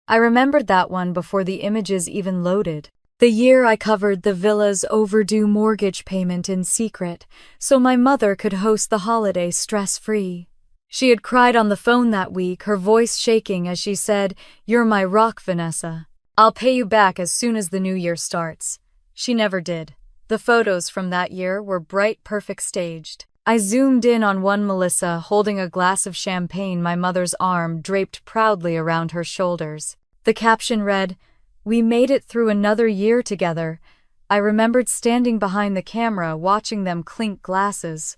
I remembered that one before the images even loaded. The year I covered the villa's overdue mortgage payment in secret, so my mother could host the holiday stress-free. She had cried on the phone that week, her voice shaking as she said, "You're my rock, Vanessa. I'll pay you back as soon as the new year starts." She never did. The photos from that year were bright, perfect, staged. I zoomed in on one Melissa holding a glass of champagne, my mother's arm draped proudly around her shoulders. The caption read, "We made it through another year together." I remembered standing behind the camera watching them clink glasses.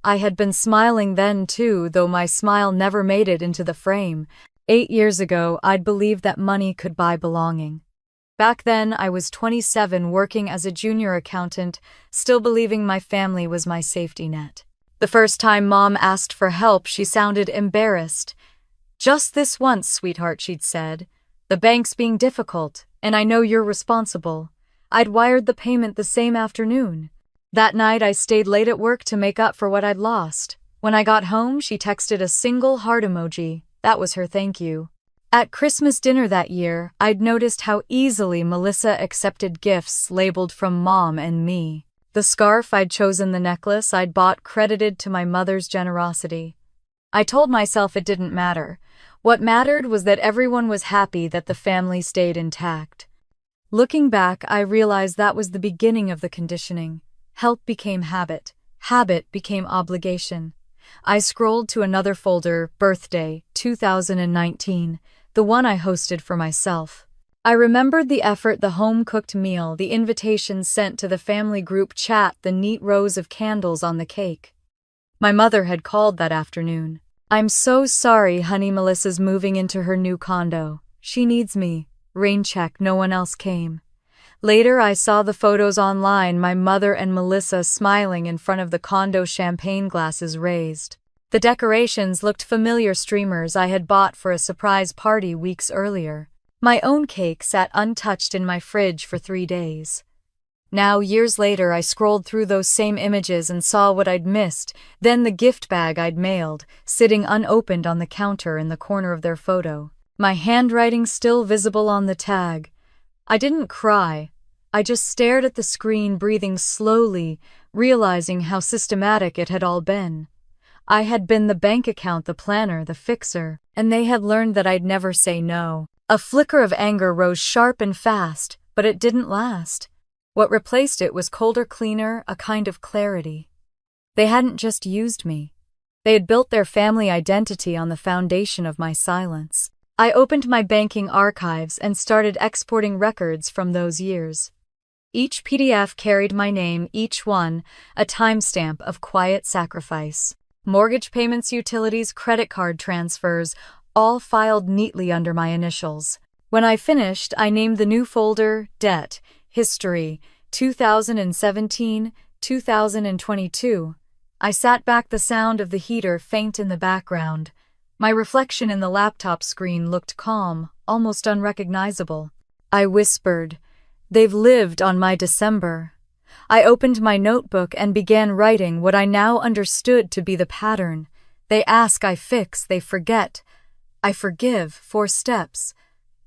I had been smiling then too, though my smile never made it into the frame. 8 years ago, I'd believed that money could buy belonging. Back then, I was 27, working as a junior accountant, still believing my family was my safety net. The first time Mom asked for help, she sounded embarrassed. "Just this once, sweetheart," she'd said. "The bank's being difficult, and I know you're responsible." I'd wired the payment the same afternoon. That night, I stayed late at work to make up for what I'd lost. When I got home, she texted a single heart emoji. That was her thank you. At Christmas dinner that year, I'd noticed how easily Melissa accepted gifts labeled from Mom and me. The scarf I'd chosen, the necklace I'd bought, credited to my mother's generosity. I told myself it didn't matter. What mattered was that everyone was happy, that the family stayed intact. Looking back, I realized that was the beginning of the conditioning. Help became habit. Habit became obligation. I scrolled to another folder, birthday, 2019, the one I hosted for myself. I remembered the effort, the home-cooked meal, the invitations sent to the family group chat, the neat rows of candles on the cake. My mother had called that afternoon. "I'm so sorry, honey, Melissa's moving into her new condo. She needs me." Rain check, no one else came. Later, I saw the photos online, my mother and Melissa smiling in front of the condo, champagne glasses raised. The decorations looked familiar, streamers I had bought for a surprise party weeks earlier. My own cake sat untouched in my fridge for 3 days. Now, years later, I scrolled through those same images and saw what I'd missed, then the gift bag I'd mailed, sitting unopened on the counter in the corner of their photo. My handwriting still visible on the tag. I didn't cry. I just stared at the screen, breathing slowly, realizing how systematic it had all been. I had been the bank account, the planner, the fixer, and they had learned that I'd never say no. A flicker of anger rose sharp and fast, but it didn't last. What replaced it was colder, cleaner, a kind of clarity. They hadn't just used me. They had built their family identity on the foundation of my silence. I opened my banking archives and started exporting records from those years. Each PDF carried my name, each one a timestamp of quiet sacrifice. Mortgage payments, utilities, credit card transfers, all filed neatly under my initials. When I finished, I named the new folder Debt, History, 2017-2022. I sat back, the sound of the heater faint in the background. My reflection in the laptop screen looked calm, almost unrecognizable. I whispered, "They've lived on my December." I opened my notebook and began writing what I now understood to be the pattern. They ask, I fix, they forget. I forgive, 4 steps.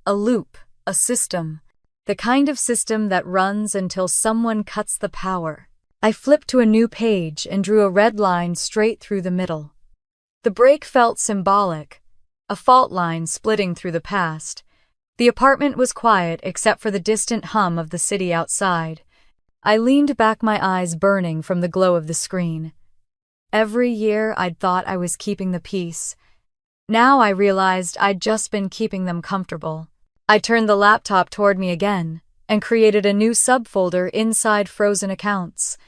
A loop, a system. The kind of system that runs until someone cuts the power. I flipped to a new page and drew a red line straight through the middle. The break felt symbolic, a fault line splitting through the past. The apartment was quiet except for the distant hum of the city outside. I leaned back, my eyes burning from the glow of the screen. Every year I'd thought I was keeping the peace. Now I realized I'd just been keeping them comfortable. I turned the laptop toward me again and created a new subfolder inside frozen accounts.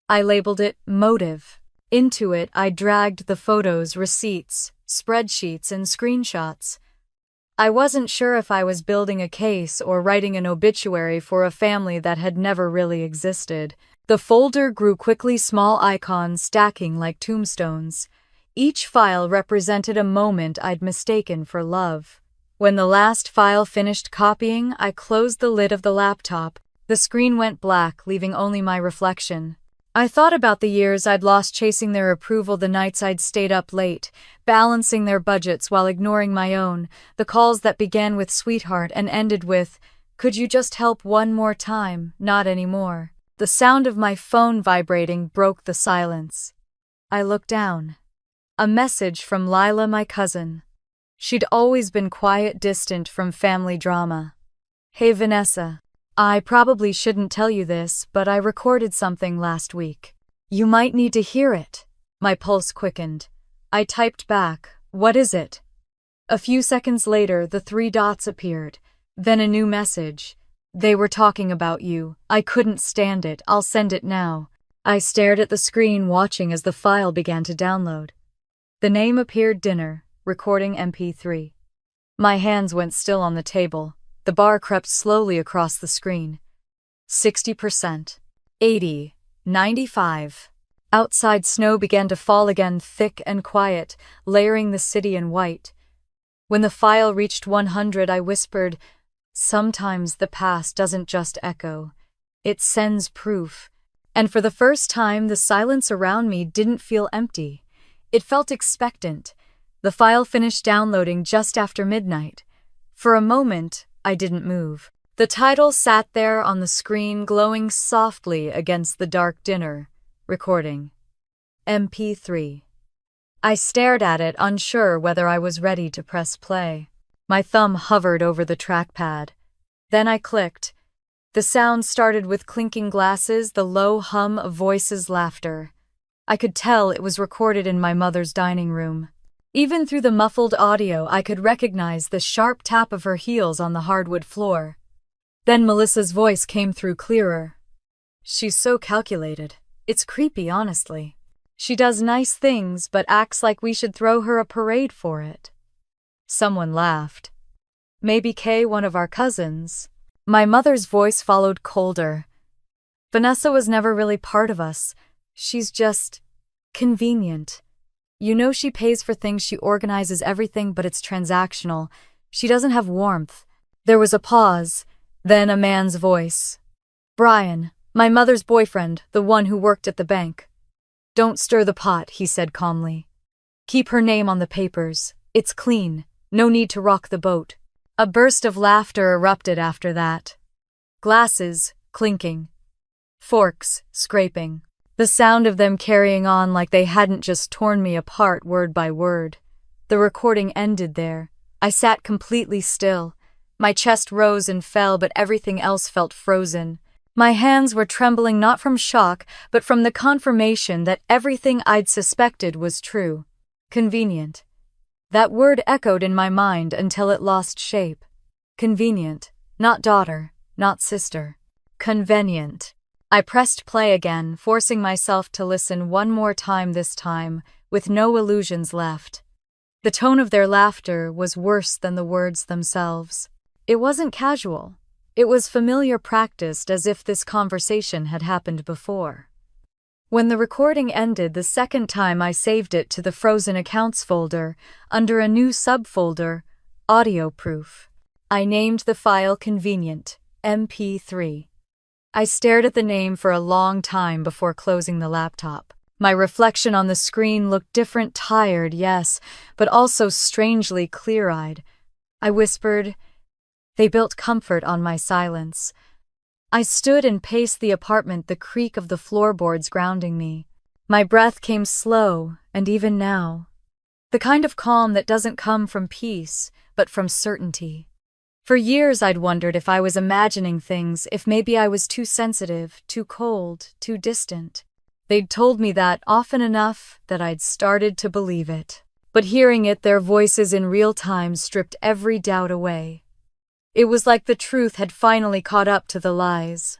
I labeled it Motive. Into it, I dragged the photos, receipts, spreadsheets, and screenshots. I wasn't sure if I was building a case or writing an obituary for a family that had never really existed. The folder grew quickly, small icons stacking like tombstones. Each file represented a moment I'd mistaken for love. When the last file finished copying, I closed the lid of the laptop. The screen went black, leaving only my reflection. I thought about the years I'd lost chasing their approval, the nights I'd stayed up late, balancing their budgets while ignoring my own, the calls that began with "sweetheart" and ended with, "Could you just help one more time? Not anymore." The sound of my phone vibrating broke the silence. I looked down. A message from Lila, my cousin. She'd always been quiet, distant from family drama. "Hey Vanessa. I probably shouldn't tell you this, but I recorded something last week. You might need to hear it." My pulse quickened. I typed back, "What is it?" A few seconds later, the 3 dots appeared. Then a new message. "They were talking about you. I couldn't stand it. I'll send it now." I stared at the screen, watching as the file began to download. The name appeared: Dinner, recording MP3. My hands went still on the table. The bar crept slowly across the screen. 60%. 80. 95. Outside, snow began to fall again, thick and quiet, layering the city in white. When the file reached 100, I whispered, "Sometimes the past doesn't just echo. It sends proof." And for the first time, the silence around me didn't feel empty. It felt expectant. The file finished downloading just after midnight. For a moment, I didn't move. The title sat there on the screen, glowing softly against the dark: Dinner, recording, MP3. I stared at it, unsure whether I was ready to press play. My thumb hovered over the trackpad. Then I clicked. The sound started with clinking glasses, the low hum of voices, laughter. I could tell it was recorded in my mother's dining room. Even through the muffled audio, I could recognize the sharp tap of her heels on the hardwood floor. Then Melissa's voice came through clearer. "She's so calculated. It's creepy, honestly. She does nice things, but acts like we should throw her a parade for it." Someone laughed. "Maybe Kay, one of our cousins." My mother's voice followed, colder. "Vanessa was never really part of us. She's just convenient. You know, she pays for things, she organizes everything, but it's transactional. She doesn't have warmth." There was a pause, then a man's voice. "Brian, my mother's boyfriend, the one who worked at the bank." "Don't stir the pot," he said calmly. "Keep her name on the papers. It's clean. No need to rock the boat." A burst of laughter erupted after that. Glasses clinking. Forks scraping. The sound of them carrying on like they hadn't just torn me apart word by word. The recording ended there. I sat completely still. My chest rose and fell, but everything else felt frozen. My hands were trembling, not from shock, but from the confirmation that everything I'd suspected was true. Convenient. That word echoed in my mind until it lost shape. Convenient. Not daughter, not sister. Convenient. I pressed play again, forcing myself to listen one more time, this time, with no illusions left. The tone of their laughter was worse than the words themselves. It wasn't casual. It was familiar, practiced, as if this conversation had happened before. When the recording ended the second time, I saved it to the frozen accounts folder, under a new subfolder, Audio Proof. I named the file Convenient, MP3. I stared at the name for a long time before closing the laptop. My reflection on the screen looked different, tired, yes, but also strangely clear-eyed. I whispered, "They built comfort on my silence." I stood and paced the apartment, the creak of the floorboards grounding me. My breath came slow, and even now, the kind of calm that doesn't come from peace, but from certainty. For years I'd wondered if I was imagining things, if maybe I was too sensitive, too cold, too distant. They'd told me that often enough that I'd started to believe it. But hearing it, their voices in real time stripped every doubt away. It was like the truth had finally caught up to the lies.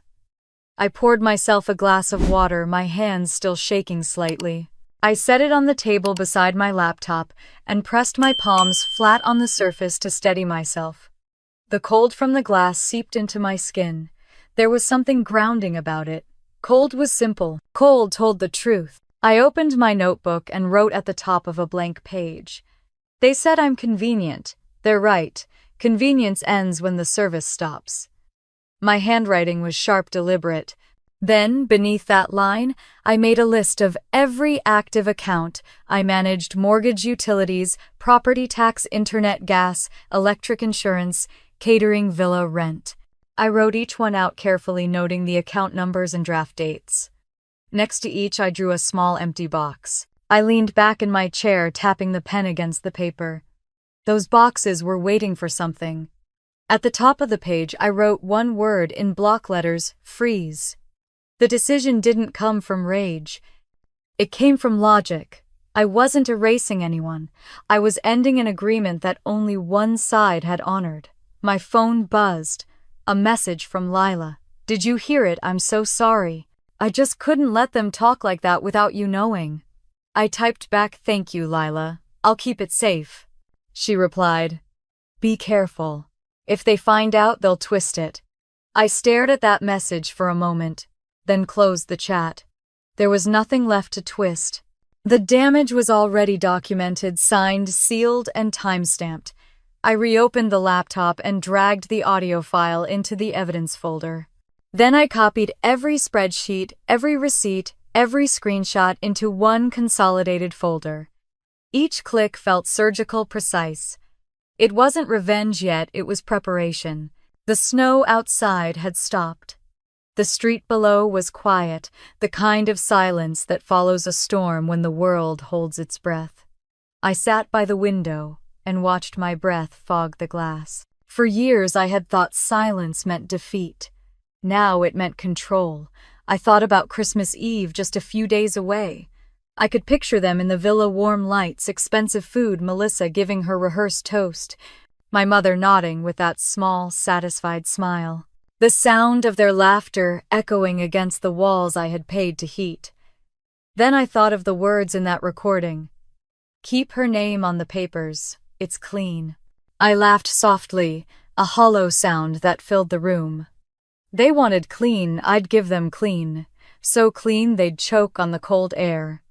I poured myself a glass of water, my hands still shaking slightly. I set it on the table beside my laptop and pressed my palms flat on the surface to steady myself. The cold from the glass seeped into my skin. There was something grounding about it. Cold was simple. Cold told the truth. I opened my notebook and wrote at the top of a blank page. They said I'm convenient. They're right. Convenience ends when the service stops. My handwriting was sharp, deliberate. Then, beneath that line, I made a list of every active account. I managed mortgage, utilities, property tax, internet, gas, electric, insurance, catering, villa, rent. I wrote each one out carefully, noting the account numbers and draft dates. Next to each, I drew a small empty box. I leaned back in my chair, tapping the pen against the paper. Those boxes were waiting for something. At the top of the page, I wrote one word in block letters: freeze. The decision didn't come from rage. It came from logic. I wasn't erasing anyone. I was ending an agreement that only one side had honored. My phone buzzed. A message from Lila. "Did you hear it? I'm so sorry. I just couldn't let them talk like that without you knowing." I typed back, "Thank you, Lila. I'll keep it safe." She replied, "Be careful. If they find out, they'll twist it." I stared at that message for a moment, then closed the chat. There was nothing left to twist. The damage was already documented, signed, sealed, and timestamped. I reopened the laptop and dragged the audio file into the evidence folder. Then I copied every spreadsheet, every receipt, every screenshot into one consolidated folder. Each click felt surgical, precise. It wasn't revenge yet, it was preparation. The snow outside had stopped. The street below was quiet, the kind of silence that follows a storm when the world holds its breath. I sat by the window and watched my breath fog the glass. For years I had thought silence meant defeat. Now it meant control. I thought about Christmas Eve, just a few days away. I could picture them in the villa, warm lights, expensive food, Melissa giving her rehearsed toast, my mother nodding with that small, satisfied smile. The sound of their laughter echoing against the walls I had paid to heat. Then I thought of the words in that recording. "Keep her name on the papers. It's clean." I laughed softly, a hollow sound that filled the room. They wanted clean, I'd give them clean. So clean they'd choke on the cold air.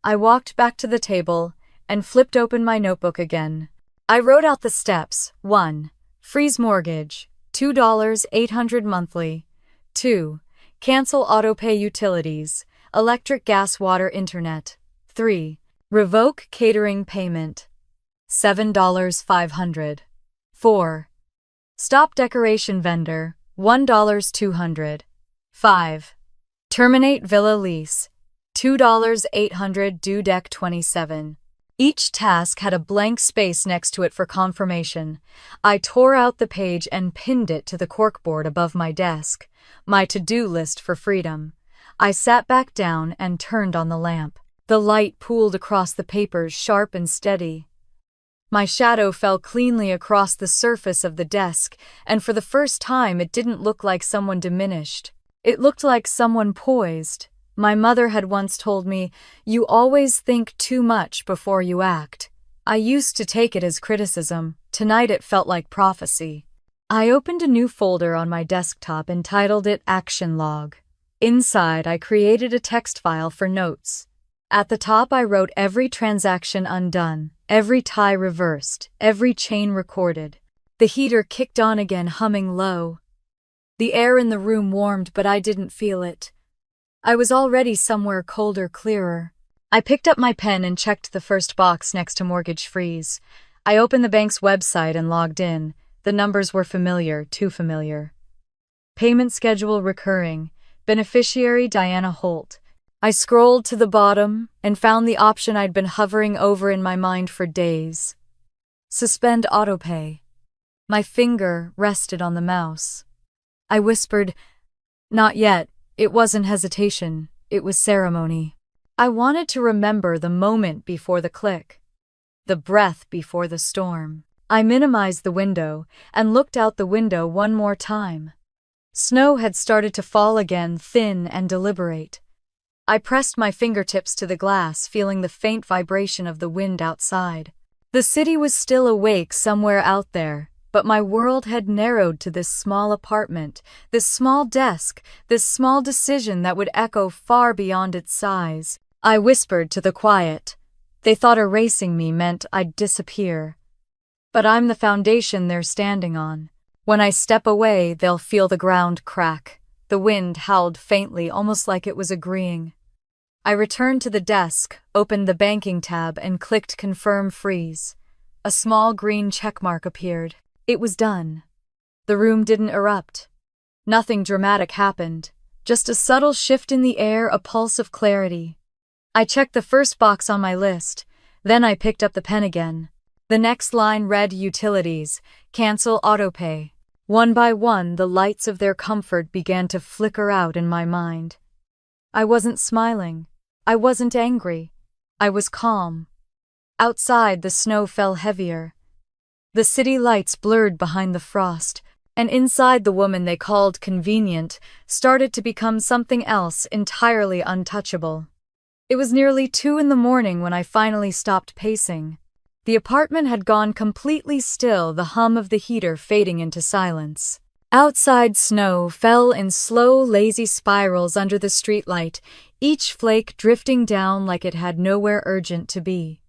I walked back to the table and flipped open my notebook again. I wrote out the steps. 1. Freeze mortgage. $2, $800 monthly. 2. Cancel autopay utilities, electric, gas, water, internet. 3. Revoke catering payment. $7, $500. 4. Stop decoration vendor. $1, $200. 5. Terminate villa lease. $2, $800, due dec 27. Each task had a blank space next to it for confirmation. I tore out the page and pinned it to the corkboard above my desk, my to-do list for freedom. I sat back down and turned on the lamp. The light pooled across the papers, sharp and steady. My shadow fell cleanly across the surface of the desk, and for the first time it didn't look like someone diminished. It looked like someone poised. My mother had once told me, "You always think too much before you act." I used to take it as criticism. Tonight it felt like prophecy. I opened a new folder on my desktop and titled it Action Log. Inside, I created a text file for notes. At the top, I wrote every transaction undone, every tie reversed, every chain recorded. The heater kicked on again, humming low. The air in the room warmed, but I didn't feel it. I was already somewhere colder, clearer. I picked up my pen and checked the first box next to mortgage freeze. I opened the bank's website and logged in. The numbers were familiar, too familiar. Payment schedule recurring. Beneficiary Diana Holt. I scrolled to the bottom and found the option I'd been hovering over in my mind for days. Suspend autopay. My finger rested on the mouse. I whispered, "Not yet." It wasn't hesitation, it was ceremony. I wanted to remember the moment before the click, the breath before the storm. I minimized the window and looked out the window one more time. Snow had started to fall again, thin and deliberate. I pressed my fingertips to the glass, feeling the faint vibration of the wind outside. The city was still awake somewhere out there, but my world had narrowed to this small apartment, this small desk, this small decision that would echo far beyond its size. I whispered to the quiet. They thought erasing me meant I'd disappear. But I'm the foundation they're standing on. When I step away, they'll feel the ground crack. The wind howled faintly, almost like it was agreeing. I returned to the desk, opened the banking tab, and clicked Confirm Freeze. A small green checkmark appeared. It was done. The room didn't erupt. Nothing dramatic happened. Just a subtle shift in the air, a pulse of clarity. I checked the first box on my list. Then I picked up the pen again. The next line read Utilities, Cancel Autopay. One by one, the lights of their comfort began to flicker out in my mind. I wasn't smiling. I wasn't angry. I was calm. Outside, the snow fell heavier. The city lights blurred behind the frost, and inside, the woman they called convenient started to become something else entirely untouchable. It was nearly 2 a.m. when I finally stopped pacing. The apartment had gone completely still, the hum of the heater fading into silence. Outside, snow fell in slow, lazy spirals under the streetlight, each flake drifting down like it had nowhere urgent to be.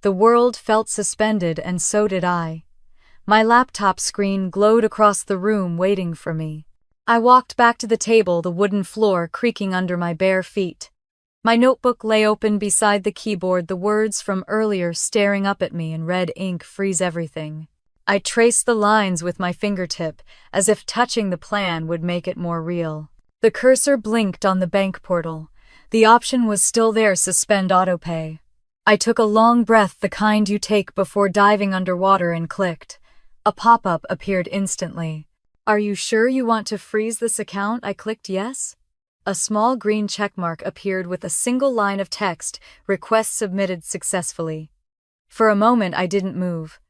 The world felt suspended, and so did I. My laptop screen glowed across the room, waiting for me. I walked back to the table, the wooden floor creaking under my bare feet. My notebook lay open beside the keyboard, the words from earlier staring up at me in red ink. Freeze everything. I traced the lines with my fingertip, as if touching the plan would make it more real. The cursor blinked on the bank portal. The option was still there, suspend autopay. I took a long breath, the kind you take before diving underwater, and clicked. A pop-up appeared instantly. Are you sure you want to freeze this account? I clicked yes. A small green checkmark appeared with a single line of text, request submitted successfully. For a moment I didn't move.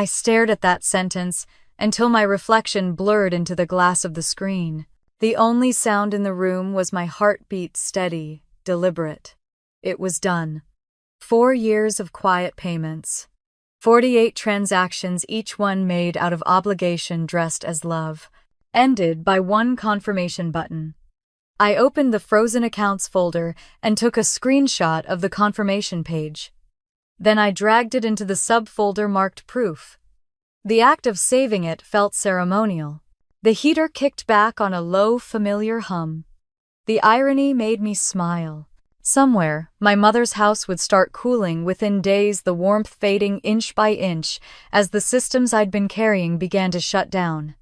I stared at that sentence until my reflection blurred into the glass of the screen. The only sound in the room was my heartbeat, steady, deliberate. It was done. 4 years of quiet payments. 48 transactions, each one made out of obligation dressed as love. Ended by one confirmation button. I opened the frozen accounts folder and took a screenshot of the confirmation page. Then I dragged it into the subfolder marked Proof. The act of saving it felt ceremonial. The heater kicked back on a low, familiar hum. The irony made me smile. Somewhere, my mother's house would start cooling within days, the warmth fading inch by inch as the systems I'd been carrying began to shut down.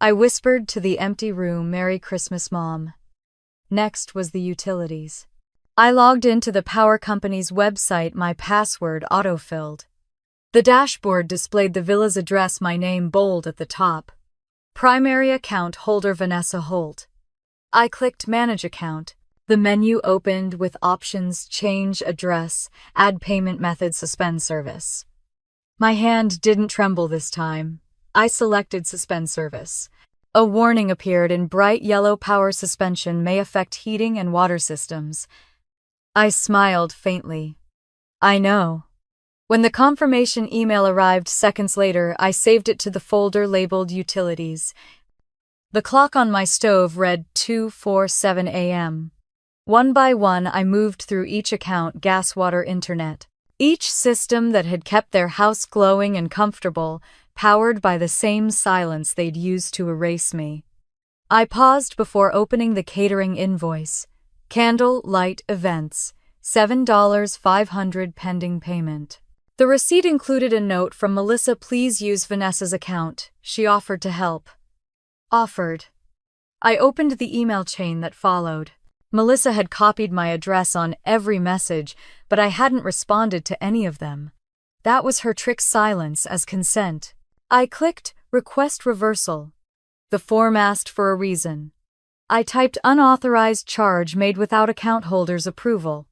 I whispered to the empty room, "Merry Christmas, Mom." Next was the utilities. I logged into the power company's website, my password auto-filled. The dashboard displayed the villa's address, my name bold at the top. Primary account holder Vanessa Holt. I clicked Manage Account. The menu opened with options: change address, add payment method, suspend service. My hand didn't tremble this time. I selected suspend service. A warning appeared in bright yellow: power suspension may affect heating and water systems. I smiled faintly. I know. When the confirmation email arrived seconds later, I saved it to the folder labeled Utilities. The clock on my stove read 2:47 a.m. One by one, I moved through each account: gas, water, internet. Each system that had kept their house glowing and comfortable, powered by the same silence they'd used to erase me. I paused before opening the catering invoice. Candle Light Events, $7.500 pending payment. The receipt included a note from Melissa: please use Vanessa's account. She offered to help. Offered. I opened the email chain that followed. Melissa had copied my address on every message, but I hadn't responded to any of them. That was her trick: silence as consent. I clicked Request Reversal. The form asked for a reason. I typed unauthorized charge made without account holder's approval.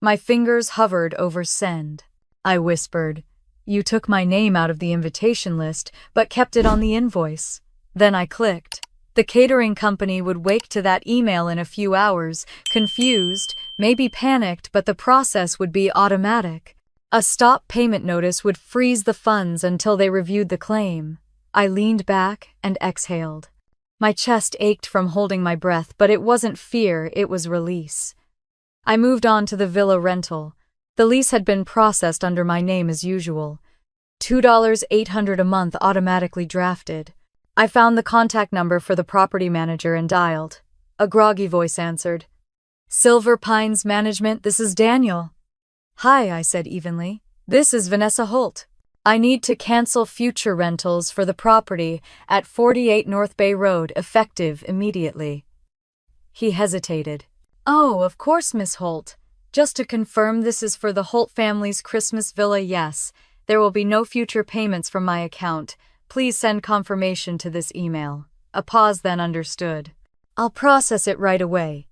My fingers hovered over send. I whispered, "You took my name out of the invitation list, but kept it on the invoice." Then I clicked. The catering company would wake to that email in a few hours, confused, maybe panicked, but the process would be automatic. A stop payment notice would freeze the funds until they reviewed the claim. I leaned back and exhaled. My chest ached from holding my breath, but it wasn't fear, it was release. I moved on to the villa rental. The lease had been processed under my name as usual. $2,800 a month automatically drafted. I found the contact number for the property manager and dialed. A groggy voice answered. "Silver Pines Management, this is Daniel." "Hi," I said evenly. "This is Vanessa Holt. I need to cancel future rentals for the property at 48 North Bay Road, effective immediately." He hesitated. "Oh, of course, Miss Holt. Just to confirm, this is for the Holt family's Christmas villa, yes. There will be no future payments from my account. Please send confirmation to this email." A pause, then understood. "I'll process it right away."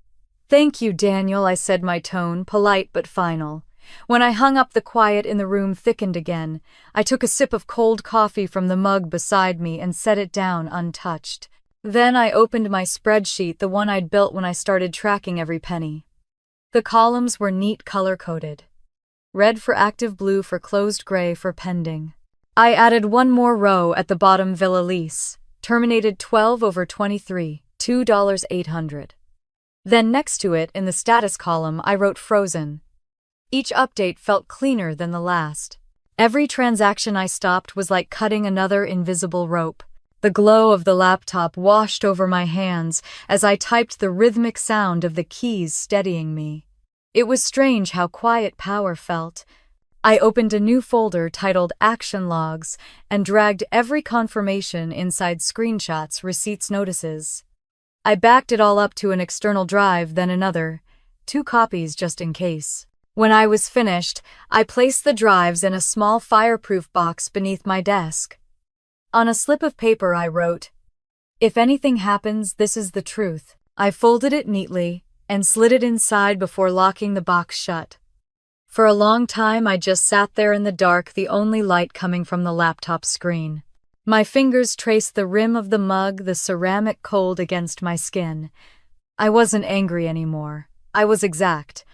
"Thank you, Daniel," I said, my tone polite but final. When I hung up, the quiet in the room thickened again. I took a sip of cold coffee from the mug beside me and set it down untouched. Then I opened my spreadsheet, the one I'd built when I started tracking every penny. The columns were neat, color-coded. Red for active, blue for closed, gray for pending. I added one more row at the bottom: villa lease, terminated 12/23, $2,800. Then next to it, in the status column, I wrote frozen. Each update felt cleaner than the last. Every transaction I stopped was like cutting another invisible rope. The glow of the laptop washed over my hands as I typed, the rhythmic sound of the keys steadying me. It was strange how quiet power felt. I opened a new folder titled Action Logs and dragged every confirmation inside: screenshots, receipts, notices. I backed it all up to an external drive, then another, 2 copies just in case. When I was finished, I placed the drives in a small fireproof box beneath my desk. On a slip of paper I wrote, "If anything happens, this is the truth." I folded it neatly and slid it inside before locking the box shut. For a long time I just sat there in the dark, the only light coming from the laptop screen. My fingers traced the rim of the mug, the ceramic cold against my skin. I wasn't angry anymore. I was exact.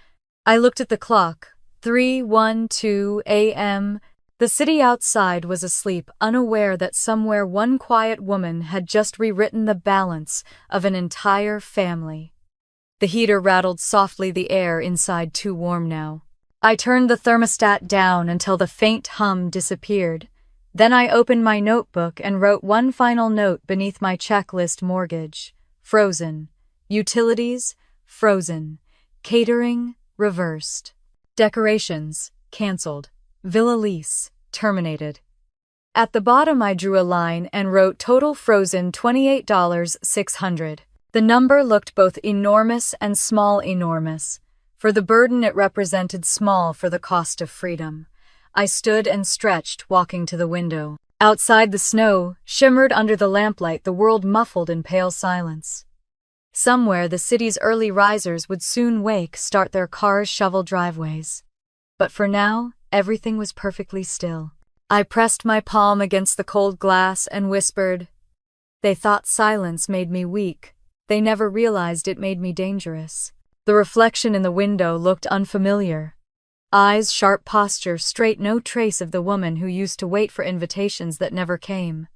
I looked at the clock. 3:12 a.m. The city outside was asleep, unaware that somewhere one quiet woman had just rewritten the balance of an entire family. The heater rattled softly, the air inside too warm now. I turned the thermostat down until the faint hum disappeared. Then I opened my notebook and wrote one final note beneath my checklist: mortgage, frozen. Utilities, frozen. Catering, reversed. Decorations, canceled. Villa lease, terminated. At the bottom I drew a line and wrote total frozen $28,600. The number looked both enormous and small enormous. For the burden it represented, small for the cost of freedom. I stood and stretched, walking to the window. Outside, the snow shimmered under the lamplight, the world muffled in pale silence. Somewhere the city's early risers would soon wake, start their cars, shovel driveways. But for now, everything was perfectly still. I pressed my palm against the cold glass and whispered, "They thought silence made me weak. They never realized it made me dangerous." The reflection in the window looked unfamiliar. Eyes, sharp posture, straight, no trace of the woman who used to wait for invitations that never came.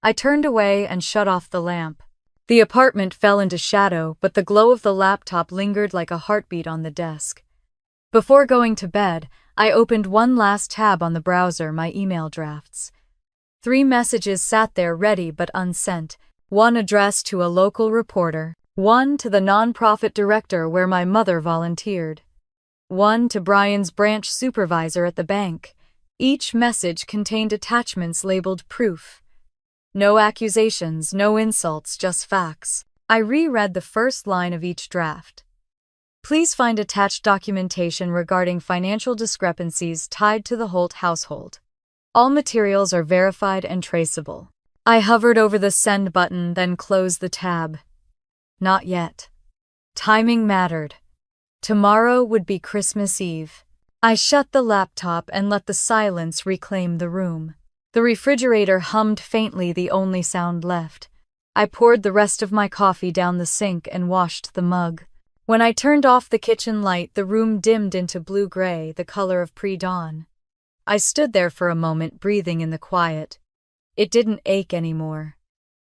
I turned away and shut off the lamp. The apartment fell into shadow, but the glow of the laptop lingered like a heartbeat on the desk. Before going to bed, I opened one last tab on the browser, my email drafts. 3 messages sat there ready but unsent, one addressed to a local reporter, one to the nonprofit director where my mother volunteered, one to Brian's branch supervisor at the bank. Each message contained attachments labeled proof. No accusations, no insults, just facts. I reread the first line of each draft. "Please find attached documentation regarding financial discrepancies tied to the Holt household." All materials are verified and traceable. I hovered over the send button, then closed the tab. Not yet. Timing mattered. Tomorrow would be Christmas Eve. I shut the laptop and let the silence reclaim the room. The refrigerator hummed faintly, the only sound left. I poured the rest of my coffee down the sink and washed the mug. When I turned off the kitchen light, the room dimmed into blue-gray, the color of pre-dawn. I stood there for a moment, breathing in the quiet. It didn't ache anymore.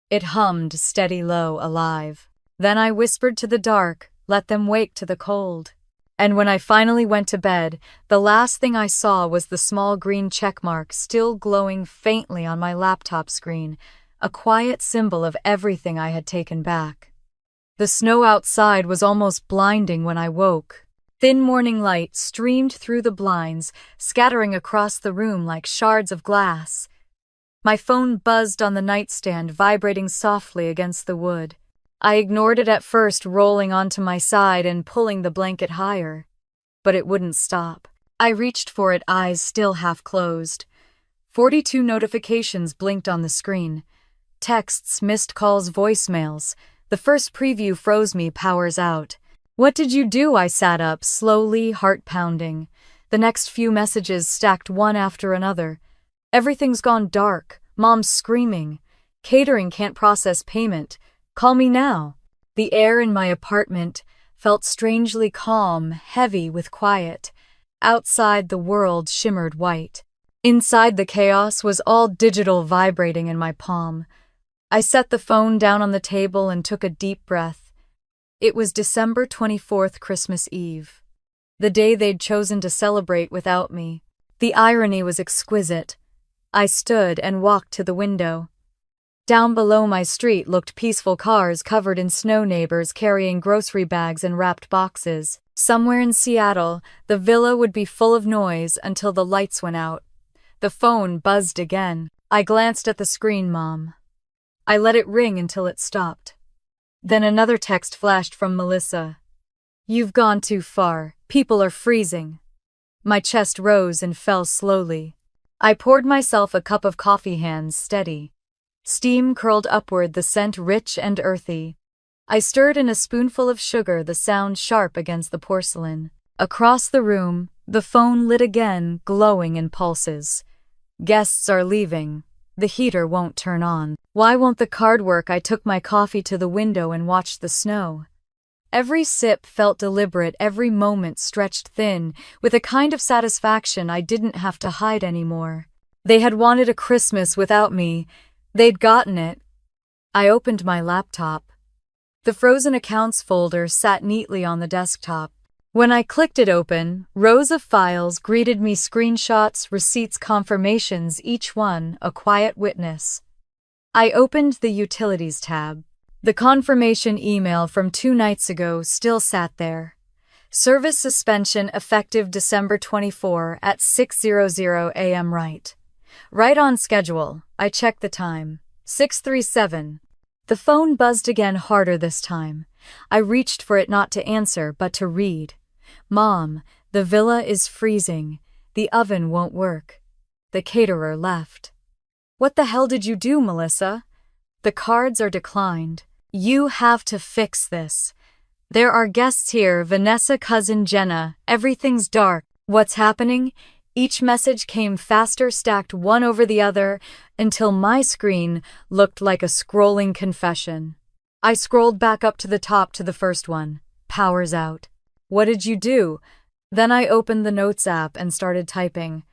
It hummed, steady, low, alive. Then I whispered to the dark, let them wake to the cold. And when I finally went to bed, the last thing I saw was the small green checkmark still glowing faintly on my laptop screen, a quiet symbol of everything I had taken back. The snow outside was almost blinding when I woke. Thin morning light streamed through the blinds, scattering across the room like shards of glass. My phone buzzed on the nightstand, vibrating softly against the wood. I ignored it at first, rolling onto my side and pulling the blanket higher. But it wouldn't stop. I reached for it, eyes still half closed. 42 notifications blinked on the screen. Texts, missed calls, voicemails. The first preview froze me, powers out. What did you do? I sat up, slowly, heart pounding. The next few messages stacked one after another. Everything's gone dark. Mom's screaming. Catering can't process payment. Call me now. The air in my apartment felt strangely calm, heavy with quiet. Outside, the world shimmered white. Inside, the chaos was all digital, vibrating in my palm. I set the phone down on the table and took a deep breath. It was December 24th, Christmas Eve. The day they'd chosen to celebrate without me. The irony was exquisite. I stood and walked to the window. Down below my street looked peaceful, cars covered in snow, neighbors carrying grocery bags and wrapped boxes. Somewhere in Seattle, the villa would be full of noise until the lights went out. The phone buzzed again. I glanced at the screen, Mom. I let it ring until it stopped. Then another text flashed from Melissa. You've gone too far. People are freezing. My chest rose and fell slowly. I poured myself a cup of coffee, hands steady. Steam curled upward, the scent rich and earthy. I stirred in a spoonful of sugar, the sound sharp against the porcelain. Across the room, the phone lit again, glowing in pulses. Guests are leaving. The heater won't turn on. Why won't the card work? I took my coffee to the window and watched the snow. Every sip felt deliberate, every moment stretched thin, with a kind of satisfaction I didn't have to hide anymore. They had wanted a Christmas without me. They'd gotten it. I opened my laptop. The frozen accounts folder sat neatly on the desktop. When I clicked it open, rows of files greeted me, screenshots, receipts, confirmations, each one a quiet witness. I opened the Utilities tab. The confirmation email from 2 nights ago still sat there. Service suspension effective December 24 at 6:00 a.m. Right on schedule. I checked the time. 6:37. The phone buzzed again, harder this time. I reached for it, not to answer, but to read. Mom, the villa is freezing. The oven won't work. The caterer left. What the hell did you do, Melissa? The cards are declined. You have to fix this. There are guests here, Vanessa, cousin Jenna. Everything's dark. What's happening? Each message came faster, stacked one over the other, until my screen looked like a scrolling confession. I scrolled back up to the top to the first one. Power's out. What did you do? Then I opened the Notes app and started typing.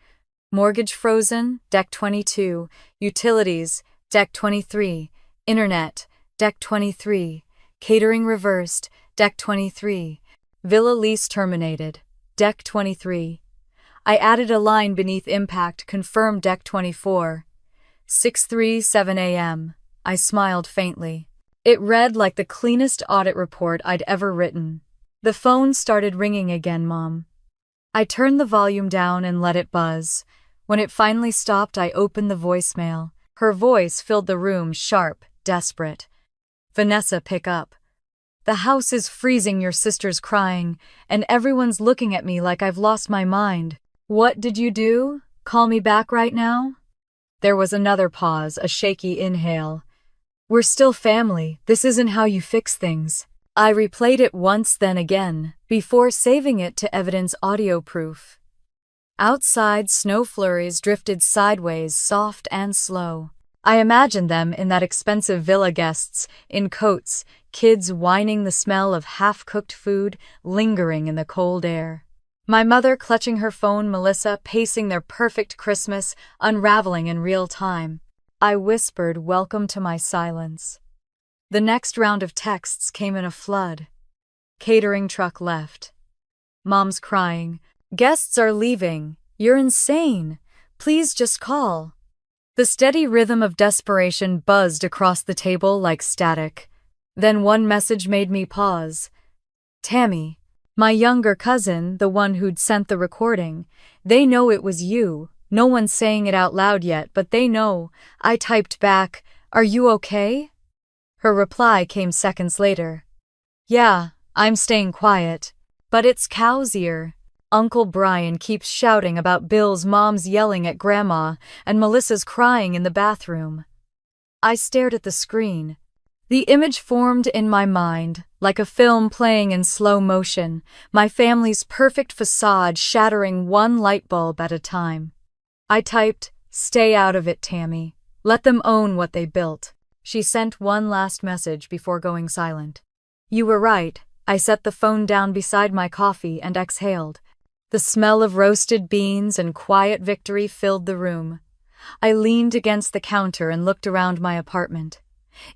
Mortgage frozen, deck 22. Utilities, deck 23. Internet, deck 23. Catering reversed, deck 23. Villa lease terminated, deck 23. I added a line beneath impact, confirmed deck 24. 6:37 a.m. I smiled faintly. It read like the cleanest audit report I'd ever written. The phone started ringing again, Mom. I turned the volume down and let it buzz. When it finally stopped, I opened the voicemail. Her voice filled the room, sharp, desperate. Vanessa, pick up. The house is freezing, your sister's crying, and everyone's looking at me like I've lost my mind. What did you do? Call me back right now? There was another pause, a shaky inhale. We're still family. This isn't how you fix things. I replayed it once, then again, before saving it to evidence audio proof. Outside, snow flurries drifted sideways, soft and slow. I imagined them in that expensive villa, guests in coats, kids whining, the smell of half-cooked food lingering in the cold air. My mother clutching her phone, Melissa pacing their perfect Christmas, unraveling in real time. I whispered, welcome to my silence. The next round of texts came in a flood. Catering truck left. Mom's crying. Guests are leaving. You're insane. Please just call. The steady rhythm of desperation buzzed across the table like static. Then one message made me pause. Tammy, my younger cousin, the one who'd sent the recording, they know it was you. No one's saying it out loud yet, but they know. I typed back, are you okay? Her reply came seconds later. Yeah, I'm staying quiet. But it's cow's ear. Uncle Brian keeps shouting about bills, Mom's yelling at Grandma, and Melissa's crying in the bathroom. I stared at the screen. The image formed in my mind, like a film playing in slow motion, my family's perfect facade shattering one light bulb at a time. I typed, stay out of it, Tammy. Let them own what they built. She sent one last message before going silent. You were right. I set the phone down beside my coffee and exhaled. The smell of roasted beans and quiet victory filled the room. I leaned against the counter and looked around my apartment.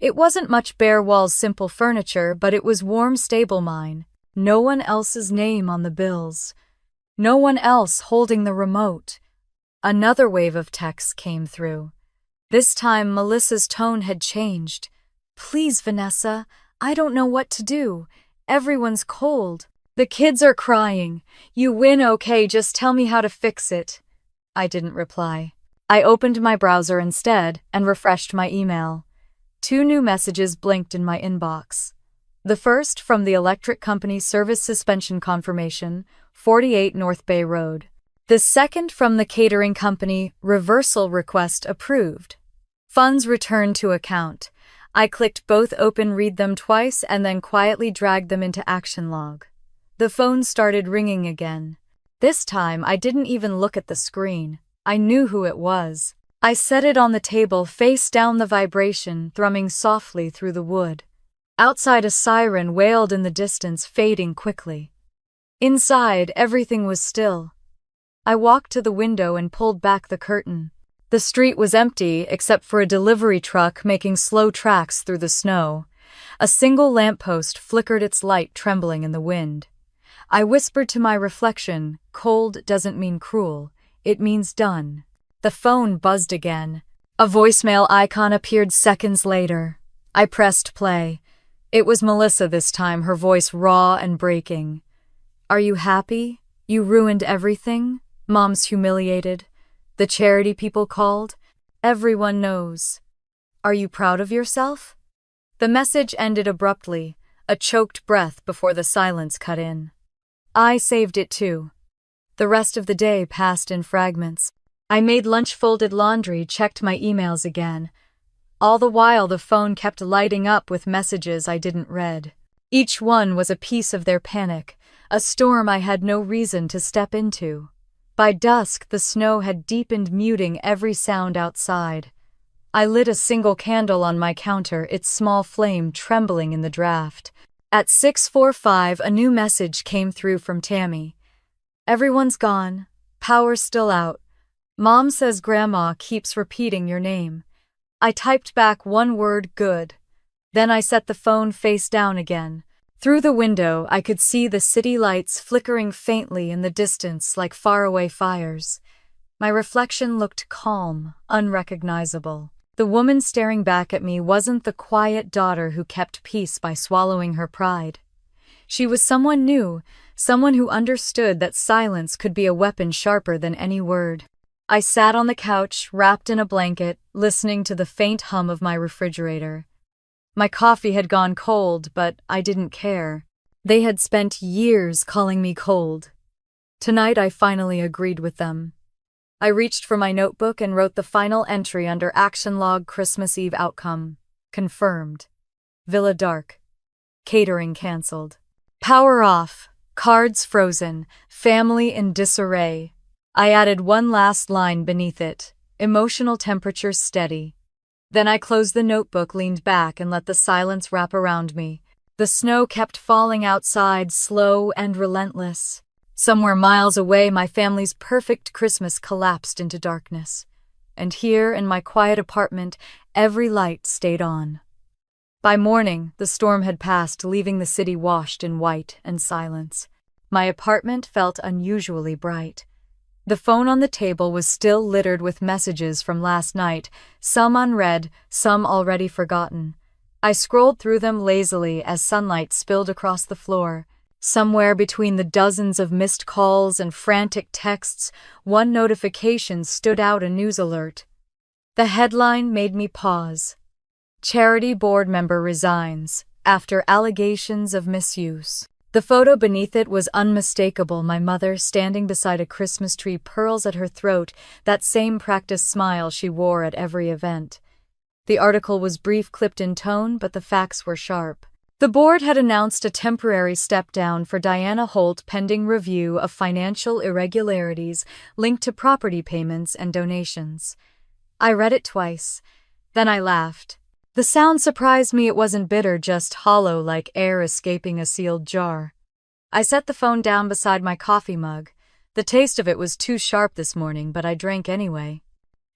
It wasn't much, bare walls, simple furniture, but it was warm, stable mine. No one else's name on the bills. No one else holding the remote. Another wave of texts came through. This time, Melissa's tone had changed. Please, Vanessa, I don't know what to do. Everyone's cold. The kids are crying. You win, okay, just tell me how to fix it. I didn't reply. I opened my browser instead and refreshed my email. 2 new messages blinked in my inbox. The first from the electric company, service suspension confirmation, 48 North Bay Road. The second from the catering company, reversal request approved. Funds returned to account. I clicked both open, read them twice, and then quietly dragged them into action log. The phone started ringing again. This time, I didn't even look at the screen. I knew who it was. I set it on the table, face down, the vibration thrumming softly through the wood. Outside, a siren wailed in the distance, fading quickly. Inside, everything was still. I walked to the window and pulled back the curtain. The street was empty, except for a delivery truck making slow tracks through the snow. A single lamppost flickered, its light trembling in the wind. I whispered to my reflection, cold doesn't mean cruel, it means done. The phone buzzed again. A voicemail icon appeared seconds later. I pressed play. It was Melissa this time, her voice raw and breaking. Are you happy? You ruined everything? Mom's humiliated. The charity people called. Everyone knows. Are you proud of yourself? The message ended abruptly, a choked breath before the silence cut in. I saved it too. The rest of the day passed in fragments. I made lunch, folded laundry, checked my emails again. All the while, the phone kept lighting up with messages I didn't read. Each one was a piece of their panic, a storm I had no reason to step into. By dusk, the snow had deepened, muting every sound outside. I lit a single candle on my counter, its small flame trembling in the draft. At 6:45, a new message came through from Tammy. Everyone's gone. Power's still out. Mom says Grandma keeps repeating your name. I typed back one word, good. Then I set the phone face down again. Through the window, I could see the city lights flickering faintly in the distance like faraway fires. My reflection looked calm, unrecognizable. The woman staring back at me wasn't the quiet daughter who kept peace by swallowing her pride. She was someone new, someone who understood that silence could be a weapon sharper than any word. I sat on the couch, wrapped in a blanket, listening to the faint hum of my refrigerator. My coffee had gone cold, but I didn't care. They had spent years calling me cold. Tonight I finally agreed with them. I reached for my notebook and wrote the final entry under Action Log Christmas Eve outcome. Confirmed. Villa dark. Catering cancelled. Power off. Cards frozen. Family in disarray. I added one last line beneath it. Emotional temperature steady. Then I closed the notebook, leaned back, and let the silence wrap around me. The snow kept falling outside, slow and relentless. Somewhere miles away, my family's perfect Christmas collapsed into darkness. And here, in my quiet apartment, every light stayed on. By morning, the storm had passed, leaving the city washed in white and silence. My apartment felt unusually bright. The phone on the table was still littered with messages from last night, some unread, some already forgotten. I scrolled through them lazily as sunlight spilled across the floor. Somewhere between the dozens of missed calls and frantic texts, one notification stood out, a news alert. The headline made me pause. Charity board member resigns after allegations of misuse. The photo beneath it was unmistakable, my mother standing beside a Christmas tree, pearls at her throat, that same practiced smile she wore at every event. The article was brief, clipped in tone, but the facts were sharp. The board had announced a temporary step-down for Diana Holt pending review of financial irregularities linked to property payments and donations. I read it twice. Then I laughed. The sound surprised me. It wasn't bitter, just hollow, like air escaping a sealed jar. I set the phone down beside my coffee mug. The taste of it was too sharp this morning, but I drank anyway.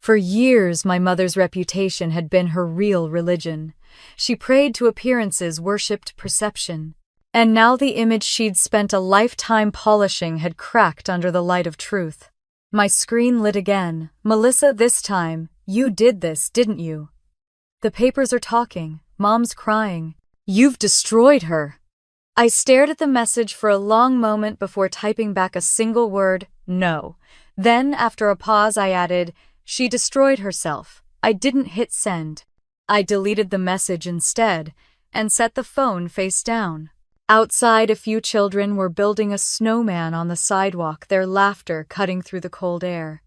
For years, my mother's reputation had been her real religion. She prayed to appearances, worshipped perception. And now the image she'd spent a lifetime polishing had cracked under the light of truth. My screen lit again. Melissa, this time, you did this, didn't you? The papers are talking. Mom's crying. You've destroyed her. I stared at the message for a long moment before typing back a single word, no. Then, after a pause, I added, she destroyed herself. I didn't hit send. I deleted the message instead and set the phone face down. Outside, a few children were building a snowman on the sidewalk, their laughter cutting through the cold air.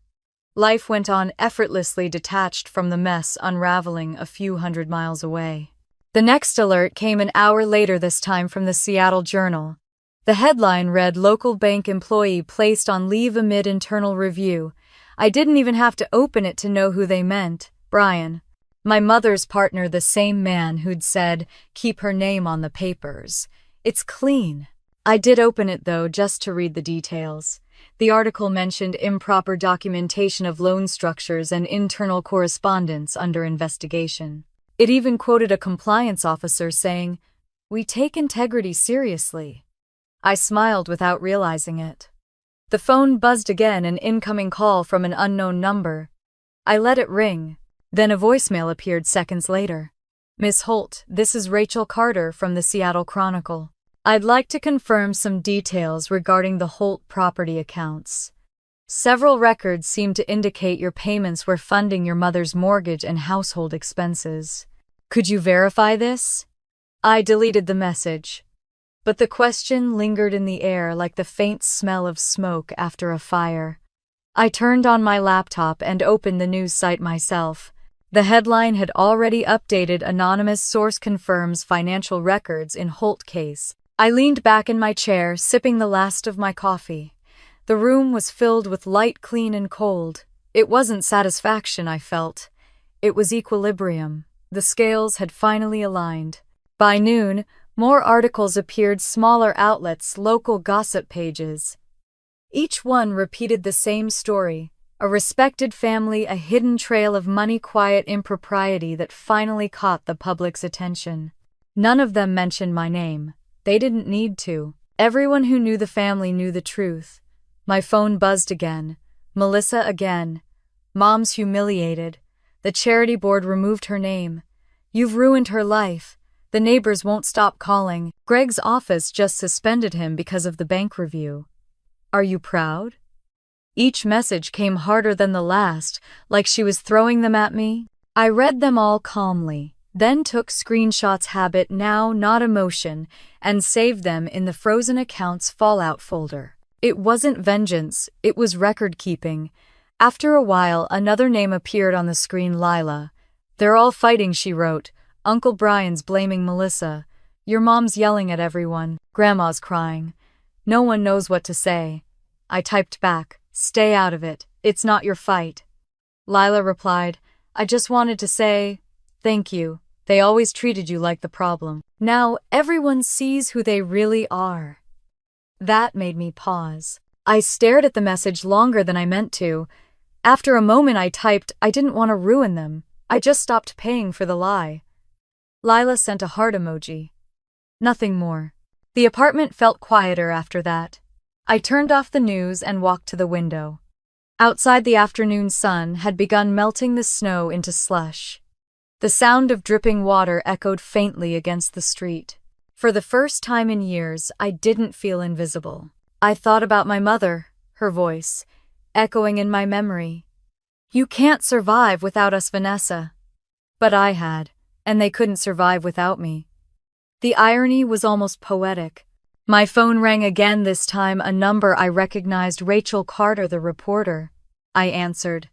Life went on effortlessly, detached from the mess unraveling a few hundred miles away. The next alert came an hour later, this time from the Seattle Journal. The headline read, "Local bank employee placed on leave amid internal review." I didn't even have to open it to know who they meant. Brian. My mother's partner, the same man who'd said, keep her name on the papers. It's clean. I did open it, though, just to read the details. The article mentioned improper documentation of loan structures and internal correspondence under investigation. It even quoted a compliance officer saying, "We take integrity seriously." I smiled without realizing it. The phone buzzed again, an incoming call from an unknown number. I let it ring. Then a voicemail appeared seconds later. "Miss Holt, this is Rachel Carter from the Seattle Chronicle. I'd like to confirm some details regarding the Holt property accounts. Several records seem to indicate your payments were funding your mother's mortgage and household expenses. Could you verify this?" I deleted the message. But the question lingered in the air like the faint smell of smoke after a fire. I turned on my laptop and opened the news site myself. The headline had already updated. Anonymous source confirms financial records in Holt case. I leaned back in my chair, sipping the last of my coffee. The room was filled with light, clean and cold. It wasn't satisfaction I felt. It was equilibrium. The scales had finally aligned. By noon, more articles appeared, smaller outlets, local gossip pages. Each one repeated the same story. A respected family, a hidden trail of money, quiet impropriety that finally caught the public's attention. None of them mentioned my name. They didn't need to. Everyone who knew the family knew the truth. My phone buzzed again. Melissa again. Mom's humiliated. The charity board removed her name. You've ruined her life. The neighbors won't stop calling. Greg's office just suspended him because of the bank review. Are you proud? Each message came harder than the last, like she was throwing them at me. I read them all calmly, then took screenshots, habit now, not emotion, and saved them in the frozen accounts fallout folder. It wasn't vengeance, it was record-keeping. After a while, another name appeared on the screen, Lila. They're all fighting, she wrote. Uncle Brian's blaming Melissa. Your mom's yelling at everyone. Grandma's crying. No one knows what to say. I typed back, stay out of it. It's not your fight. Lila replied, I just wanted to say, thank you. They always treated you like the problem. Now everyone sees who they really are. That made me pause. I stared at the message longer than I meant to. After a moment I typed, I didn't want to ruin them. I just stopped paying for the lie. Lila sent a heart emoji. Nothing more. The apartment felt quieter after that. I turned off the news and walked to the window. Outside, the afternoon sun had begun melting the snow into slush. The sound of dripping water echoed faintly against the street. For the first time in years, I didn't feel invisible. I thought about my mother, her voice, echoing in my memory. You can't survive without us, Vanessa. But I had, and they couldn't survive without me. The irony was almost poetic. My phone rang again, this time a number I recognized, Rachel Carter, the reporter. I answered.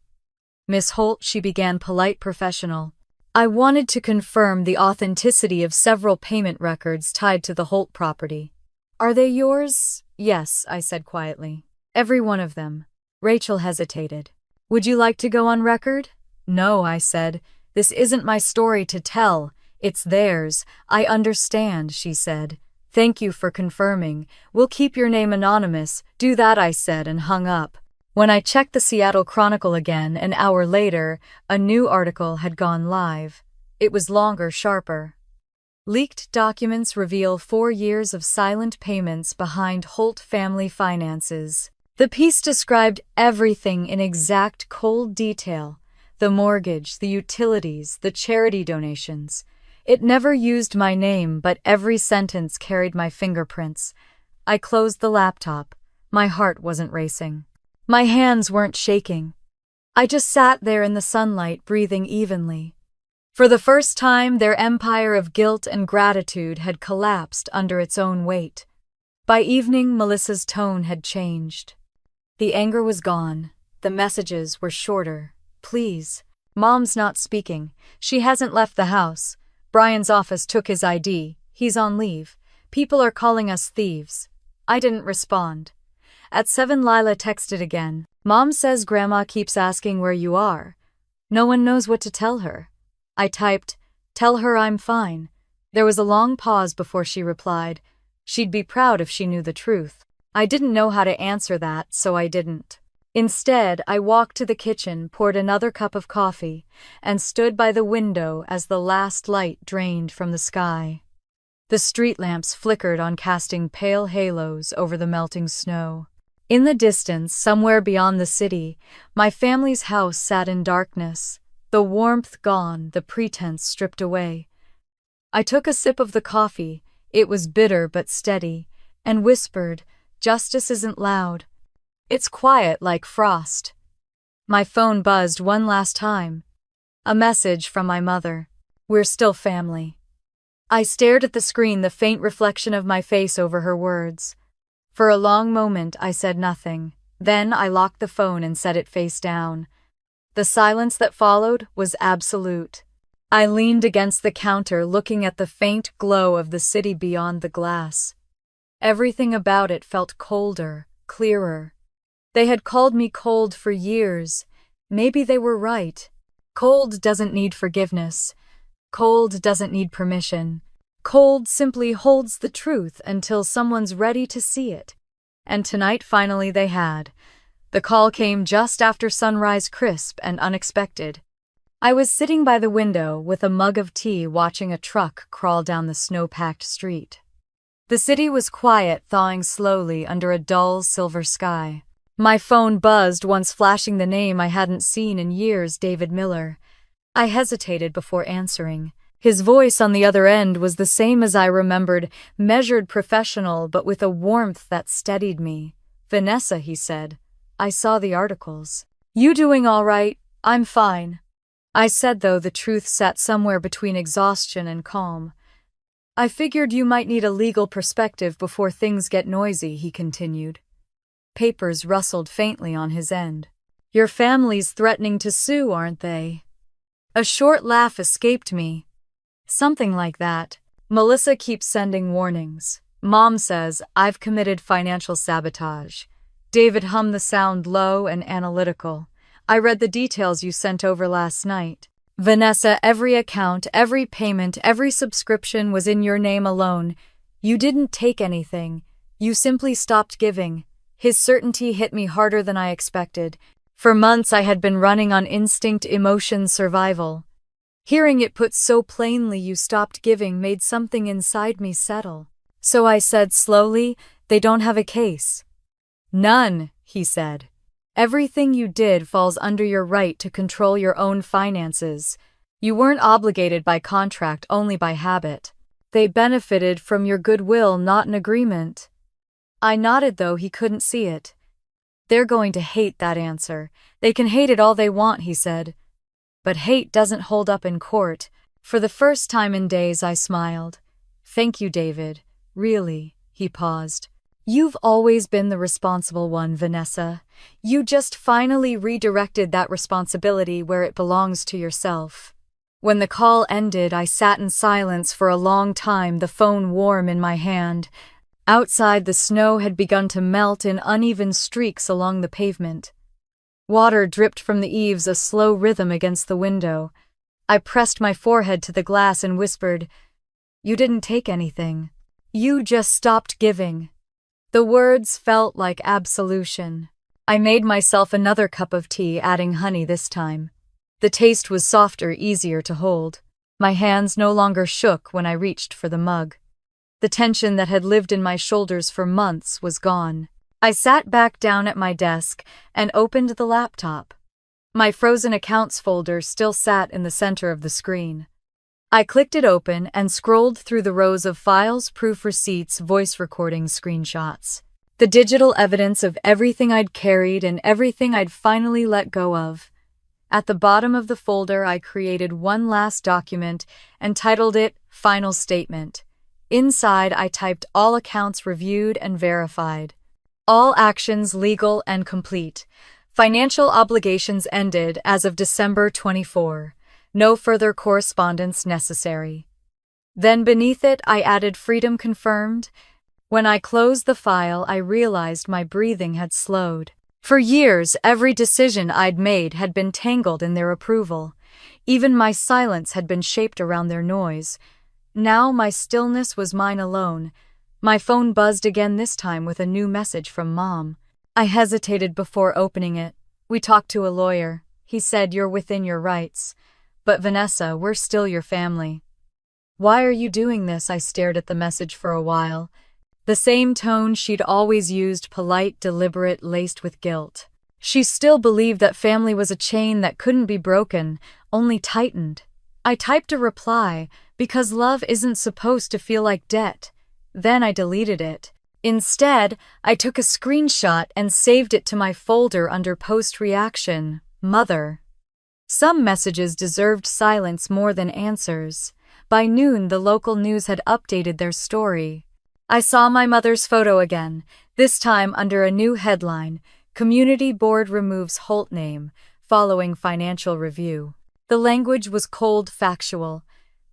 Miss Holt, she began, polite, professional. I wanted to confirm the authenticity of several payment records tied to the Holt property. Are they yours? Yes, I said quietly. Every one of them. Rachel hesitated. Would you like to go on record? No, I said. This isn't my story to tell. It's theirs. I understand, she said. Thank you for confirming. We'll keep your name anonymous. Do that, I said, and hung up. When I checked the Seattle Chronicle again an hour later, a new article had gone live. It was longer, sharper. Leaked documents reveal 4 years of silent payments behind Holt family finances. The piece described everything in exact, cold detail. The mortgage, the utilities, the charity donations. It never used my name, but every sentence carried my fingerprints. I closed the laptop. My heart wasn't racing. My hands weren't shaking. I just sat there in the sunlight, breathing evenly. For the first time, their empire of guilt and gratitude had collapsed under its own weight. By evening, Melissa's tone had changed. The anger was gone. The messages were shorter. Please. Mom's not speaking. She hasn't left the house. Brian's office took his ID. He's on leave. People are calling us thieves. I didn't respond. At 7, Lila texted again. Mom says Grandma keeps asking where you are. No one knows what to tell her. I typed, tell her I'm fine. There was a long pause before she replied. She'd be proud if she knew the truth. I didn't know how to answer that, so I didn't. Instead, I walked to the kitchen, poured another cup of coffee, and stood by the window as the last light drained from the sky. The street lamps flickered on, casting pale halos over the melting snow. In the distance, somewhere beyond the city, my family's house sat in darkness, the warmth gone, the pretense stripped away. I took a sip of the coffee, it was bitter but steady, and whispered, "Justice isn't loud. It's quiet like frost." My phone buzzed one last time. A message from my mother. "We're still family." I stared at the screen, the faint reflection of my face over her words. For a long moment, I said nothing. Then I locked the phone and set it face down. The silence that followed was absolute. I leaned against the counter, looking at the faint glow of the city beyond the glass. Everything about it felt colder, clearer. They had called me cold for years. Maybe they were right. Cold doesn't need forgiveness. Cold doesn't need permission. Cold simply holds the truth until someone's ready to see it. And tonight, finally, they had. The call came just after sunrise, crisp and unexpected. I was sitting by the window with a mug of tea, watching a truck crawl down the snow-packed street. The city was quiet, thawing slowly under a dull silver sky. My phone buzzed, once flashing the name I hadn't seen in years, David Miller. I hesitated before answering. His voice on the other end was the same as I remembered, measured, professional, but with a warmth that steadied me. "Vanessa," he said. "I saw the articles. You doing all right?" "I'm fine." I said, though the truth sat somewhere between exhaustion and calm. "I figured you might need a legal perspective before things get noisy," he continued. Papers rustled faintly on his end. Your family's threatening to sue, aren't they? A short laugh escaped me. Something like that. Melissa keeps sending warnings. Mom says I've committed financial sabotage. David hummed the sound low and analytical. I read the details you sent over last night. Vanessa, every account, every payment, every subscription was in your name alone. You didn't take anything. You simply stopped giving. His certainty hit me harder than I expected. For months I had been running on instinct, emotion, survival. Hearing it put so plainly, you stopped giving, made something inside me settle. So I said slowly, they don't have a case. None, he said. Everything you did falls under your right to control your own finances. You weren't obligated by contract, only by habit. They benefited from your goodwill, not an agreement. I nodded, though he couldn't see it. They're going to hate that answer. They can hate it all they want, he said. But hate doesn't hold up in court. For the first time in days I smiled. Thank you, David. Really, he paused. You've always been the responsible one, Vanessa. You just finally redirected that responsibility where it belongs to yourself. When the call ended, I sat in silence for a long time, the phone warm in my hand. Outside, the snow had begun to melt in uneven streaks along the pavement. Water dripped from the eaves, a slow rhythm against the window. I pressed my forehead to the glass and whispered, "You didn't take anything. You just stopped giving." The words felt like absolution. I made myself another cup of tea, adding honey this time. The taste was softer, easier to hold. My hands no longer shook when I reached for the mug. The tension that had lived in my shoulders for months was gone. I sat back down at my desk and opened the laptop. My frozen accounts folder still sat in the center of the screen. I clicked it open and scrolled through the rows of files, proof receipts, voice recordings, screenshots. The digital evidence of everything I'd carried and everything I'd finally let go of. At the bottom of the folder, I created one last document and titled it Final Statement. Inside, I typed all accounts reviewed and verified. All actions legal and complete. Financial obligations ended as of December 24. No further correspondence necessary. Then beneath it, I added freedom confirmed. When I closed the file, I realized my breathing had slowed. For years, every decision I'd made had been tangled in their approval. Even my silence had been shaped around their noise. Now my stillness was mine alone. My phone buzzed again, this time with a new message from Mom. I hesitated before opening it. "We talked to a lawyer. He said you're within your rights. But Vanessa, we're still your family." "Why are you doing this?" I stared at the message for a while. The same tone she'd always used, polite, deliberate, laced with guilt. She still believed that family was a chain that couldn't be broken, only tightened. I typed a reply, because love isn't supposed to feel like debt. Then I deleted it. Instead, I took a screenshot and saved it to my folder under post-reaction, Mother. Some messages deserved silence more than answers. By noon, the local news had updated their story. I saw my mother's photo again, this time under a new headline, Community Board Removes Holt Name, following financial review. The language was cold, factual.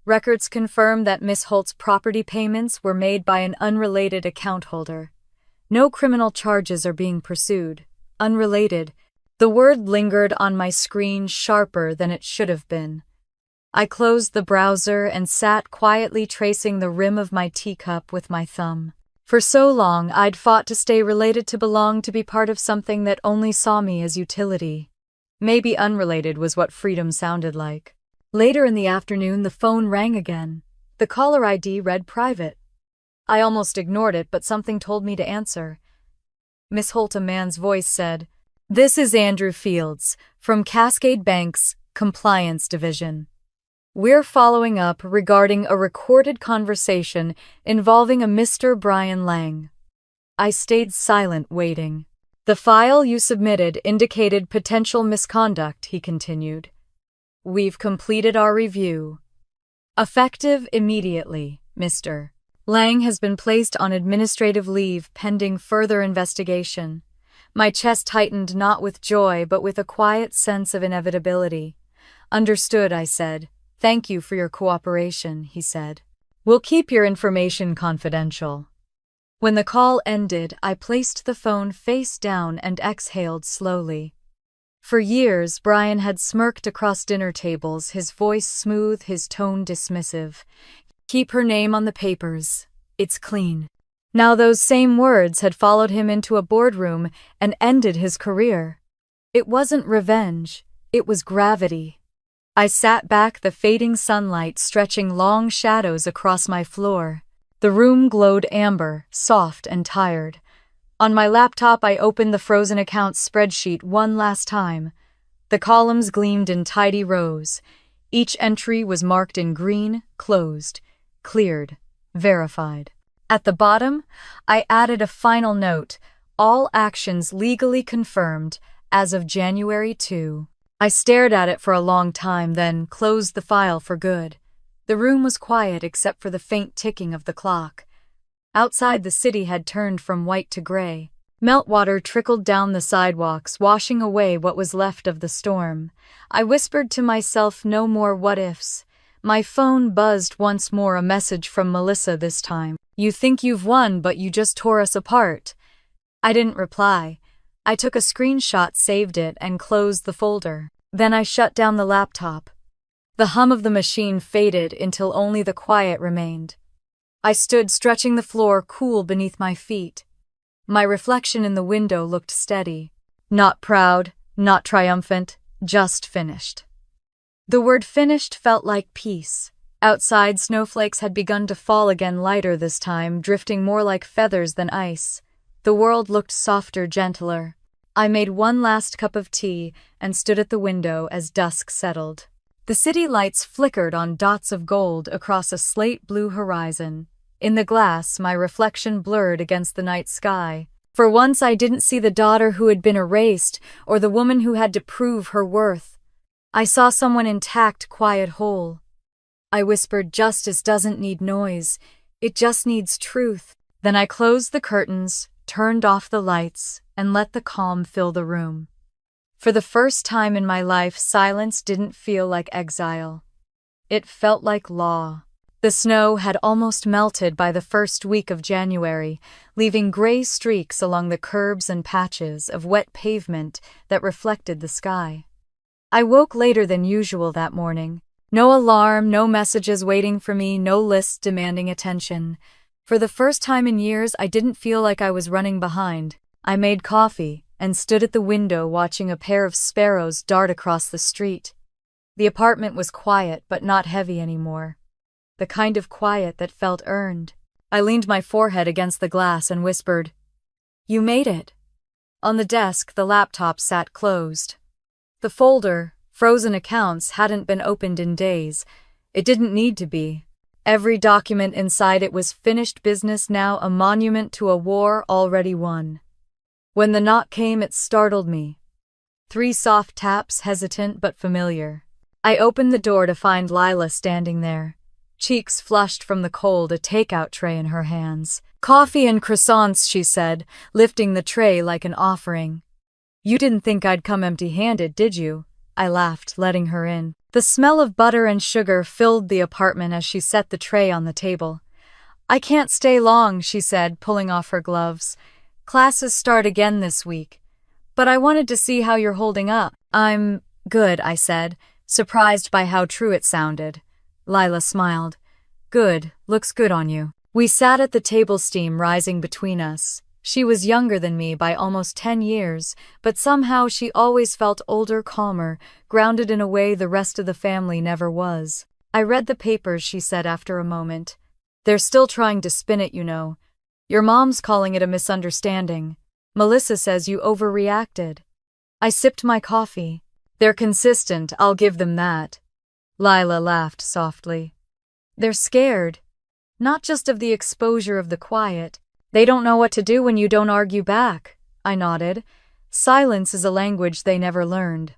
Records confirmed that Miss Holt's property payments were made by an unrelated account holder. No criminal charges are being pursued. Unrelated. The word lingered on my screen, sharper than it should have been. I closed the browser and sat quietly tracing the rim of my teacup with my thumb. For so long, I'd fought to stay related, to belong, to be part of something that only saw me as utility. Maybe unrelated was what freedom sounded like. Later in the afternoon, the phone rang again. The caller ID read private. I almost ignored it, but something told me to answer. Miss Holt, a man's voice said, "This is Andrew Fields, from Cascade Bank's Compliance Division. We're following up regarding a recorded conversation involving a Mr. Brian Lang." I stayed silent, waiting. "The file you submitted indicated potential misconduct," he continued. "We've completed our review. Effective immediately, Mr. Lang has been placed on administrative leave pending further investigation. My chest tightened not with joy but with a quiet sense of inevitability. Understood, I said. Thank you for your cooperation, he said. We'll keep your information confidential. When the call ended, I placed the phone face down and exhaled slowly. For years, Brian had smirked across dinner tables, his voice smooth, his tone dismissive. Keep her name on the papers. It's clean. Now those same words had followed him into a boardroom and ended his career. It wasn't revenge, it was gravity. I sat back, the fading sunlight stretching long shadows across my floor. The room glowed amber, soft and tired. On my laptop, I opened the frozen accounts spreadsheet one last time. The columns gleamed in tidy rows. Each entry was marked in green, closed, cleared, verified. At the bottom, I added a final note, all actions legally confirmed as of January 2. I stared at it for a long time, then closed the file for good. The room was quiet except for the faint ticking of the clock. Outside, the city had turned from white to gray. Meltwater trickled down the sidewalks, washing away what was left of the storm. I whispered to myself, no more what-ifs. My phone buzzed once more, a message from Melissa this time. You think you've won, but you just tore us apart. I didn't reply. I took a screenshot, saved it, and closed the folder. Then I shut down the laptop. The hum of the machine faded until only the quiet remained. I stood stretching the floor cool beneath my feet. My reflection in the window looked steady. Not proud, not triumphant, just finished. The word finished felt like peace. Outside, snowflakes had begun to fall again, lighter this time, drifting more like feathers than ice. The world looked softer, gentler. I made one last cup of tea and stood at the window as dusk settled. The city lights flickered on dots of gold across a slate-blue horizon. In the glass, my reflection blurred against the night sky. For once, I didn't see the daughter who had been erased or the woman who had to prove her worth. I saw someone intact, quiet, whole. I whispered, justice doesn't need noise. It just needs truth. Then I closed the curtains, turned off the lights, and let the calm fill the room. For the first time in my life, silence didn't feel like exile. It felt like law. The snow had almost melted by the first week of January, leaving gray streaks along the curbs and patches of wet pavement that reflected the sky. I woke later than usual that morning. No alarm, no messages waiting for me, no lists demanding attention. For the first time in years, I didn't feel like I was running behind. I made coffee and stood at the window watching a pair of sparrows dart across the street. The apartment was quiet but not heavy anymore. The kind of quiet that felt earned. I leaned my forehead against the glass and whispered, "You made it." On the desk, the laptop sat closed. The folder, frozen accounts, hadn't been opened in days. It didn't need to be. Every document inside it was finished business now, a monument to a war already won. When the knock came, it startled me. 3 soft taps, hesitant but familiar. I opened the door to find Lila standing there. Cheeks flushed from the cold, a takeout tray in her hands. "Coffee and croissants," she said, lifting the tray like an offering. "You didn't think I'd come empty-handed, did you?" I laughed, letting her in. The smell of butter and sugar filled the apartment as she set the tray on the table. "I can't stay long," she said, pulling off her gloves. "Classes start again this week. But I wanted to see how you're holding up." "I'm good," I said, surprised by how true it sounded. Lila smiled. "Good, looks good on you." We sat at the table, steam rising between us. She was younger than me by almost 10 years, but somehow she always felt older, calmer, grounded in a way the rest of the family never was. "I read the papers," she said after a moment. "They're still trying to spin it, you know. Your mom's calling it a misunderstanding. Melissa says you overreacted." I sipped my coffee. "They're consistent, I'll give them that." Lila laughed softly. "They're scared. Not just of the exposure of the quiet. They don't know what to do when you don't argue back." I nodded. Silence is a language they never learned.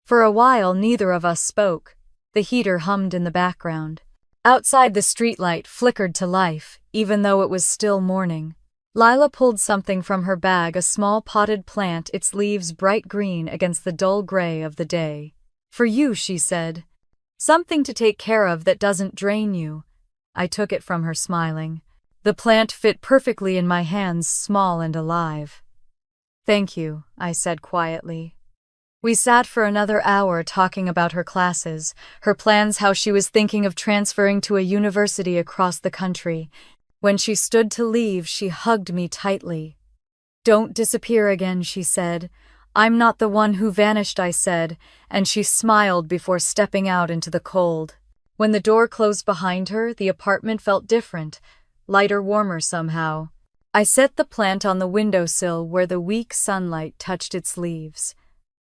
For a while, neither of us spoke. The heater hummed in the background. Outside, the streetlight flickered to life, even though it was still morning. Lila pulled something from her bag, a small potted plant, its leaves bright green against the dull gray of the day. For you, she said. Something to take care of that doesn't drain you. I took it from her, smiling. The plant fit perfectly in my hands, small and alive. Thank you, I said quietly. We sat for another hour talking about her classes, her plans, how she was thinking of transferring to a university across the country. When she stood to leave, she hugged me tightly. Don't disappear again, she said. I'm not the one who vanished, I said, and she smiled before stepping out into the cold. When the door closed behind her, the apartment felt different, lighter, warmer somehow. I set the plant on the windowsill where the weak sunlight touched its leaves.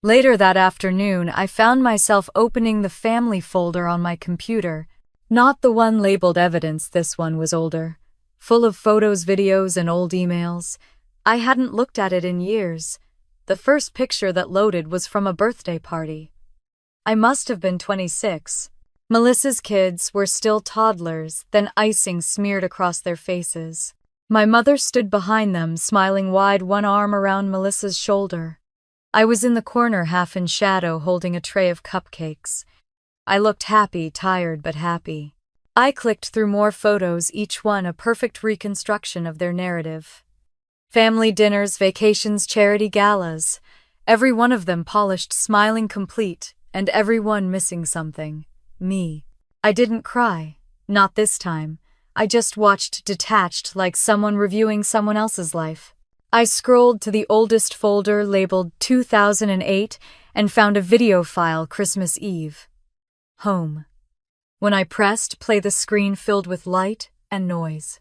Later that afternoon, I found myself opening the family folder on my computer. Not the one labeled evidence, this one was older. Full of photos, videos, and old emails. I hadn't looked at it in years. The first picture that loaded was from a birthday party. I must have been 26. Melissa's kids were still toddlers, then icing smeared across their faces. My mother stood behind them, smiling wide, one arm around Melissa's shoulder. I was in the corner, half in shadow, holding a tray of cupcakes. I looked happy, tired but happy. I clicked through more photos, each one a perfect reconstruction of their narrative. Family dinners, vacations, charity galas. Every one of them polished, smiling, complete, and every one missing something. Me. I didn't cry. Not this time. I just watched, detached, like someone reviewing someone else's life. I scrolled to the oldest folder labeled 2008 and found a video file, Christmas Eve. Home. When I pressed play, the screen filled with light and noise.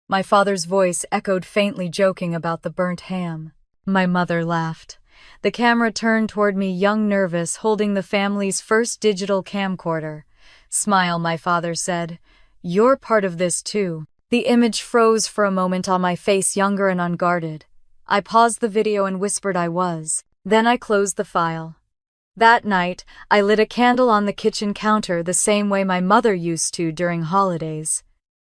My father's voice echoed faintly, joking about the burnt ham. My mother laughed. The camera turned toward me, young, nervous, holding the family's first digital camcorder. Smile, my father said. You're part of this too. The image froze for a moment on my face, younger and unguarded. I paused the video and whispered I was. Then I closed the file. That night, I lit a candle on the kitchen counter the same way my mother used to during holidays.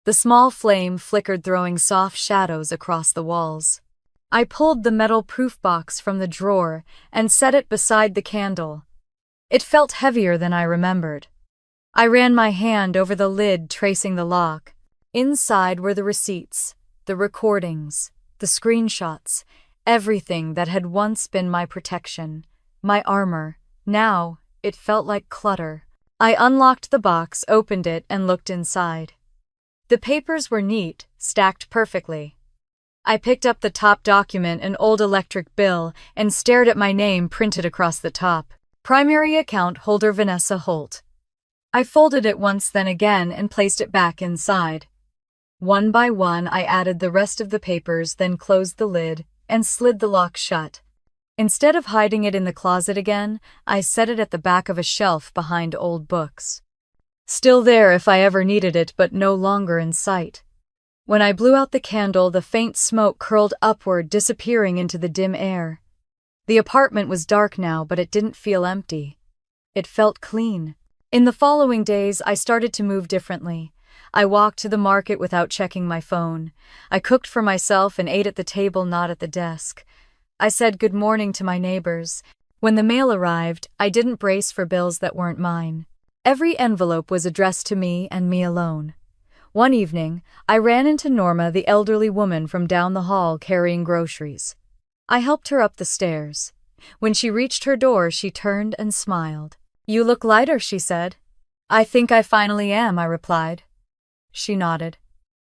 The small flame flickered, throwing soft shadows across the walls. I pulled the metal proof box from the drawer and set it beside the candle. It felt heavier than I remembered. I ran my hand over the lid, tracing the lock. Inside were the receipts, the recordings, the screenshots, everything that had once been my protection, my armor. Now, it felt like clutter. I unlocked the box, opened it, and looked inside. The papers were neat, stacked perfectly. I picked up the top document, an old electric bill, and stared at my name printed across the top. Primary account holder Vanessa Holt. I folded it once, then again, and placed it back inside. One by one, I added the rest of the papers, then closed the lid and slid the lock shut. Instead of hiding it in the closet again, I set it at the back of a shelf behind old books. Still there if I ever needed it, but no longer in sight. When I blew out the candle, the faint smoke curled upward, disappearing into the dim air. The apartment was dark now, but it didn't feel empty. It felt clean. In the following days, I started to move differently. I walked to the market without checking my phone. I cooked for myself and ate at the table, not at the desk. I said good morning to my neighbors. When the mail arrived, I didn't brace for bills that weren't mine. Every envelope was addressed to me and me alone. One evening, I ran into Norma, the elderly woman from down the hall, carrying groceries. I helped her up the stairs. When she reached her door, she turned and smiled. You look lighter, she said. I think I finally am, I replied. She nodded.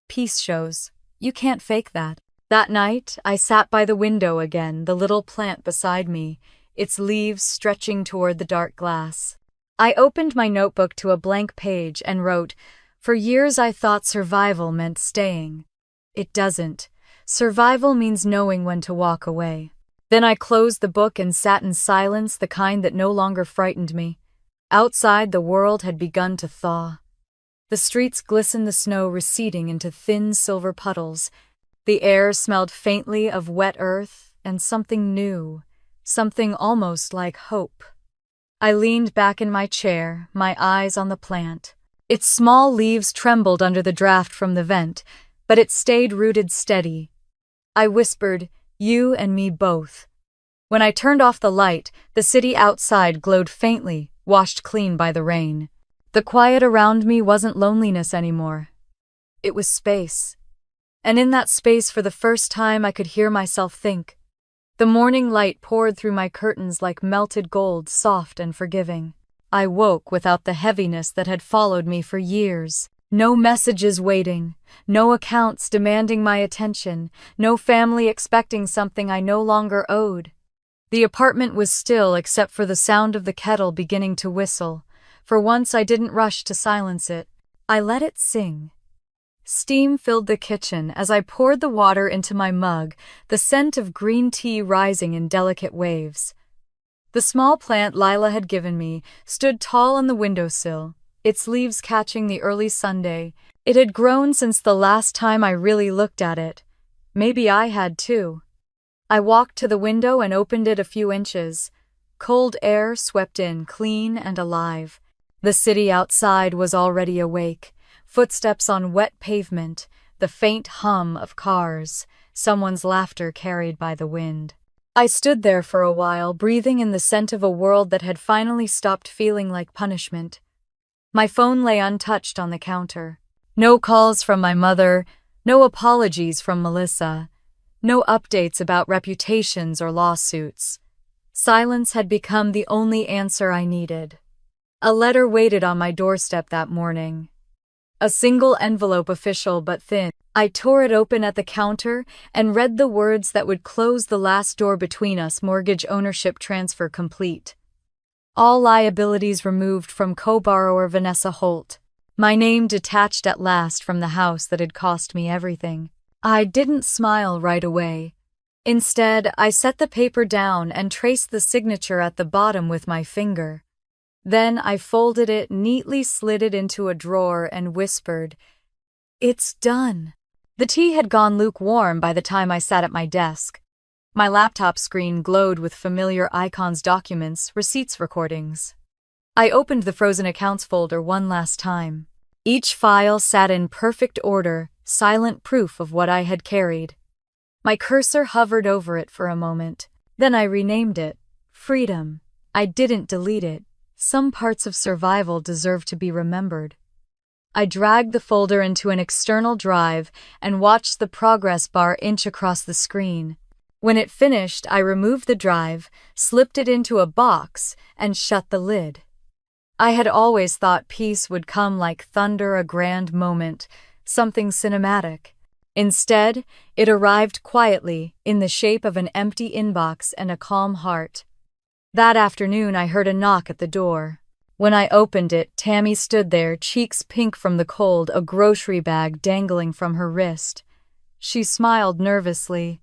Peace shows. You can't fake that. That night, I sat by the window again, the little plant beside me, its leaves stretching toward the dark glass. I opened my notebook to a blank page and wrote, For years I thought survival meant staying. It doesn't. Survival means knowing when to walk away. Then I closed the book and sat in silence, the kind that no longer frightened me. Outside, the world had begun to thaw. The streets glistened, the snow receding into thin silver puddles. The air smelled faintly of wet earth and something new, something almost like hope. I leaned back in my chair, my eyes on the plant. Its small leaves trembled under the draft from the vent, but it stayed rooted steady. I whispered, "You and me both." When I turned off the light, the city outside glowed faintly, washed clean by the rain. The quiet around me wasn't loneliness anymore. It was space. And in that space, for the first time, I could hear myself think. The morning light poured through my curtains like melted gold, soft and forgiving. I woke without the heaviness that had followed me for years. No messages waiting, no accounts demanding my attention, no family expecting something I no longer owed. The apartment was still except for the sound of the kettle beginning to whistle. For once I didn't rush to silence it. I let it sing. Steam filled the kitchen as I poured the water into my mug, the scent of green tea rising in delicate waves. The small plant Lila had given me stood tall on the windowsill, its leaves catching the early Sunday. It had grown since the last time I really looked at it. Maybe I had too. I walked to the window and opened it a few inches. Cold air swept in, clean and alive. The city outside was already awake. Footsteps on wet pavement, the faint hum of cars, someone's laughter carried by the wind. I stood there for a while, breathing in the scent of a world that had finally stopped feeling like punishment. My phone lay untouched on the counter. No calls from my mother, no apologies from Melissa, no updates about reputations or lawsuits. Silence had become the only answer I needed. A letter waited on my doorstep that morning. A single envelope, official but thin. I tore it open at the counter and read the words that would close the last door between us: mortgage ownership transfer complete. All liabilities removed from co-borrower Vanessa Holt. My name detached at last from the house that had cost me everything. I didn't smile right away. Instead, I set the paper down and traced the signature at the bottom with my finger. Then I folded it, neatly slid it into a drawer, and whispered, "It's done." The tea had gone lukewarm by the time I sat at my desk. My laptop screen glowed with familiar icons, documents, receipts, recordings. I opened the frozen accounts folder one last time. Each file sat in perfect order, silent proof of what I had carried. My cursor hovered over it for a moment. Then I renamed it Freedom. I didn't delete it. Some parts of survival deserve to be remembered. I dragged the folder into an external drive and watched the progress bar inch across the screen. When it finished, I removed the drive, slipped it into a box, and shut the lid. I had always thought peace would come like thunder, a grand moment, something cinematic. Instead, it arrived quietly, in the shape of an empty inbox and a calm heart. That afternoon, I heard a knock at the door. When I opened it, Tammy stood there, cheeks pink from the cold, a grocery bag dangling from her wrist. She smiled nervously.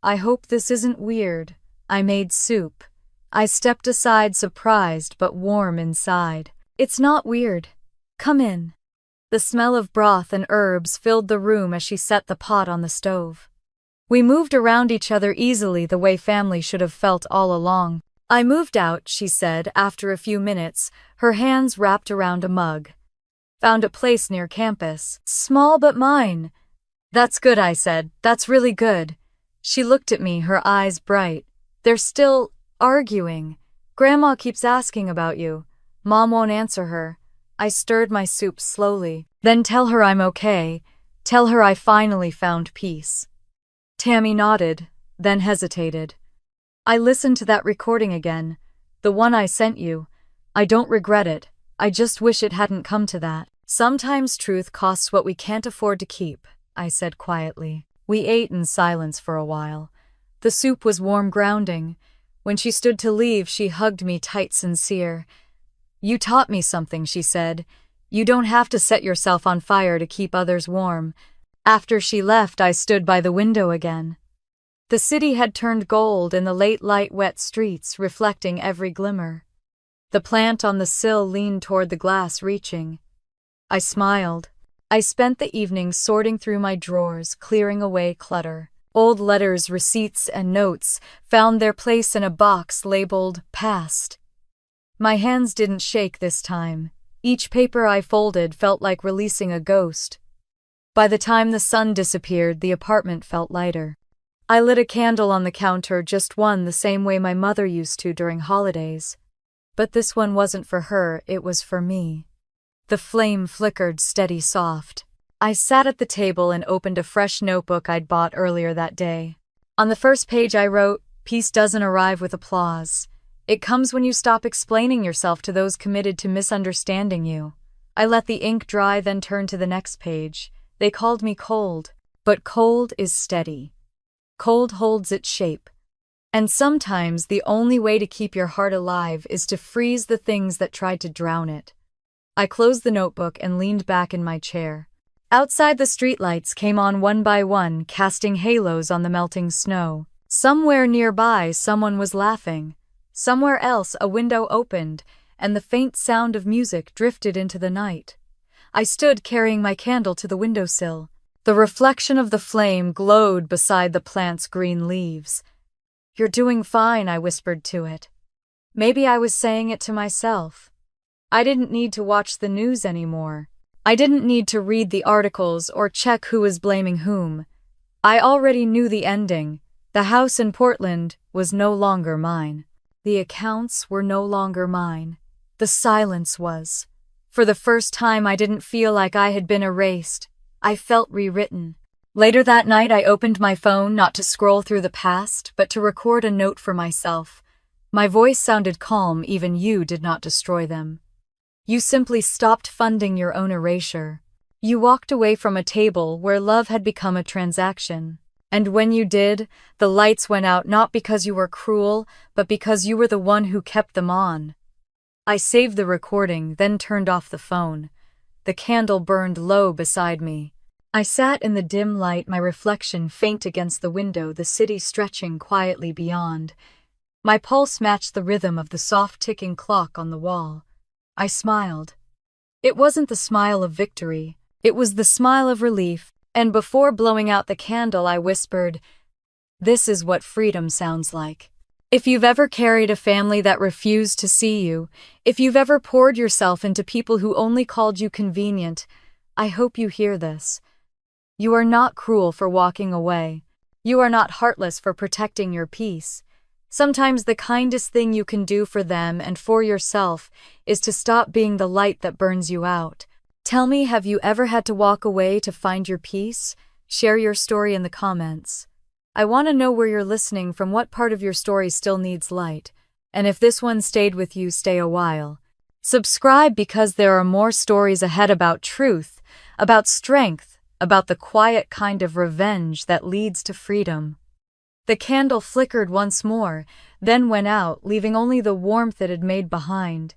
"I hope this isn't weird. I made soup." I stepped aside, surprised but warm inside. "It's not weird. Come in." The smell of broth and herbs filled the room as she set the pot on the stove. We moved around each other easily, the way family should have felt all along. "I moved out," she said after a few minutes, her hands wrapped around a mug. "Found a place near campus. Small but mine." "That's good," I said. "That's really good." She looked at me, her eyes bright. "They're still arguing. Grandma keeps asking about you. Mom won't answer her." I stirred my soup slowly. "Then tell her I'm okay. Tell her I finally found peace." Tammy nodded, then hesitated. "I listened to that recording again, the one I sent you. I don't regret it. I just wish it hadn't come to that." "Sometimes truth costs what we can't afford to keep," I said quietly. We ate in silence for a while. The soup was warm, grounding. When she stood to leave, she hugged me tight, sincere. "You taught me something," she said. "You don't have to set yourself on fire to keep others warm." After she left, I stood by the window again. The city had turned gold in the late light, wet streets, reflecting every glimmer. The plant on the sill leaned toward the glass, reaching. I smiled. I spent the evening sorting through my drawers, clearing away clutter. Old letters, receipts, and notes found their place in a box labeled Past. My hands didn't shake this time. Each paper I folded felt like releasing a ghost. By the time the sun disappeared, the apartment felt lighter. I lit a candle on the counter, just one, the same way my mother used to during holidays. But this one wasn't for her, it was for me. The flame flickered steady soft. I sat at the table and opened a fresh notebook I'd bought earlier that day. On the first page I wrote, "Peace doesn't arrive with applause. It comes when you stop explaining yourself to those committed to misunderstanding you." I let the ink dry, then turned to the next page. They called me cold, but cold is steady. Cold holds its shape. And sometimes the only way to keep your heart alive is to freeze the things that tried to drown it. I closed the notebook and leaned back in my chair. Outside, the streetlights came on one by one, casting halos on the melting snow. Somewhere nearby, someone was laughing. Somewhere else, a window opened, and the faint sound of music drifted into the night. I stood carrying my candle to the windowsill. The reflection of the flame glowed beside the plant's green leaves. "You're doing fine," I whispered to it. Maybe I was saying it to myself. I didn't need to watch the news anymore. I didn't need to read the articles or check who was blaming whom. I already knew the ending. The house in Portland was no longer mine. The accounts were no longer mine. The silence was. For the first time, I didn't feel like I had been erased. I felt rewritten. Later that night, I opened my phone not to scroll through the past, but to record a note for myself. My voice sounded calm, even you did not destroy them. You simply stopped funding your own erasure. You walked away from a table where love had become a transaction. And when you did, the lights went out not because you were cruel, but because you were the one who kept them on. I saved the recording, then turned off the phone. The candle burned low beside me. I sat in the dim light, my reflection faint against the window, the city stretching quietly beyond. My pulse matched the rhythm of the soft ticking clock on the wall. I smiled. It wasn't the smile of victory. It was the smile of relief, and before blowing out the candle, I whispered, "This is what freedom sounds like." If you've ever carried a family that refused to see you, if you've ever poured yourself into people who only called you convenient, I hope you hear this. You are not cruel for walking away. You are not heartless for protecting your peace. Sometimes the kindest thing you can do for them and for yourself is to stop being the light that burns you out. Tell me, have you ever had to walk away to find your peace? Share your story in the comments. I want to know where you're listening from, what part of your story still needs light. And if this one stayed with you, stay a while. Subscribe because there are more stories ahead about truth, about strength, about the quiet kind of revenge that leads to freedom. The candle flickered once more, then went out, leaving only the warmth it had made behind.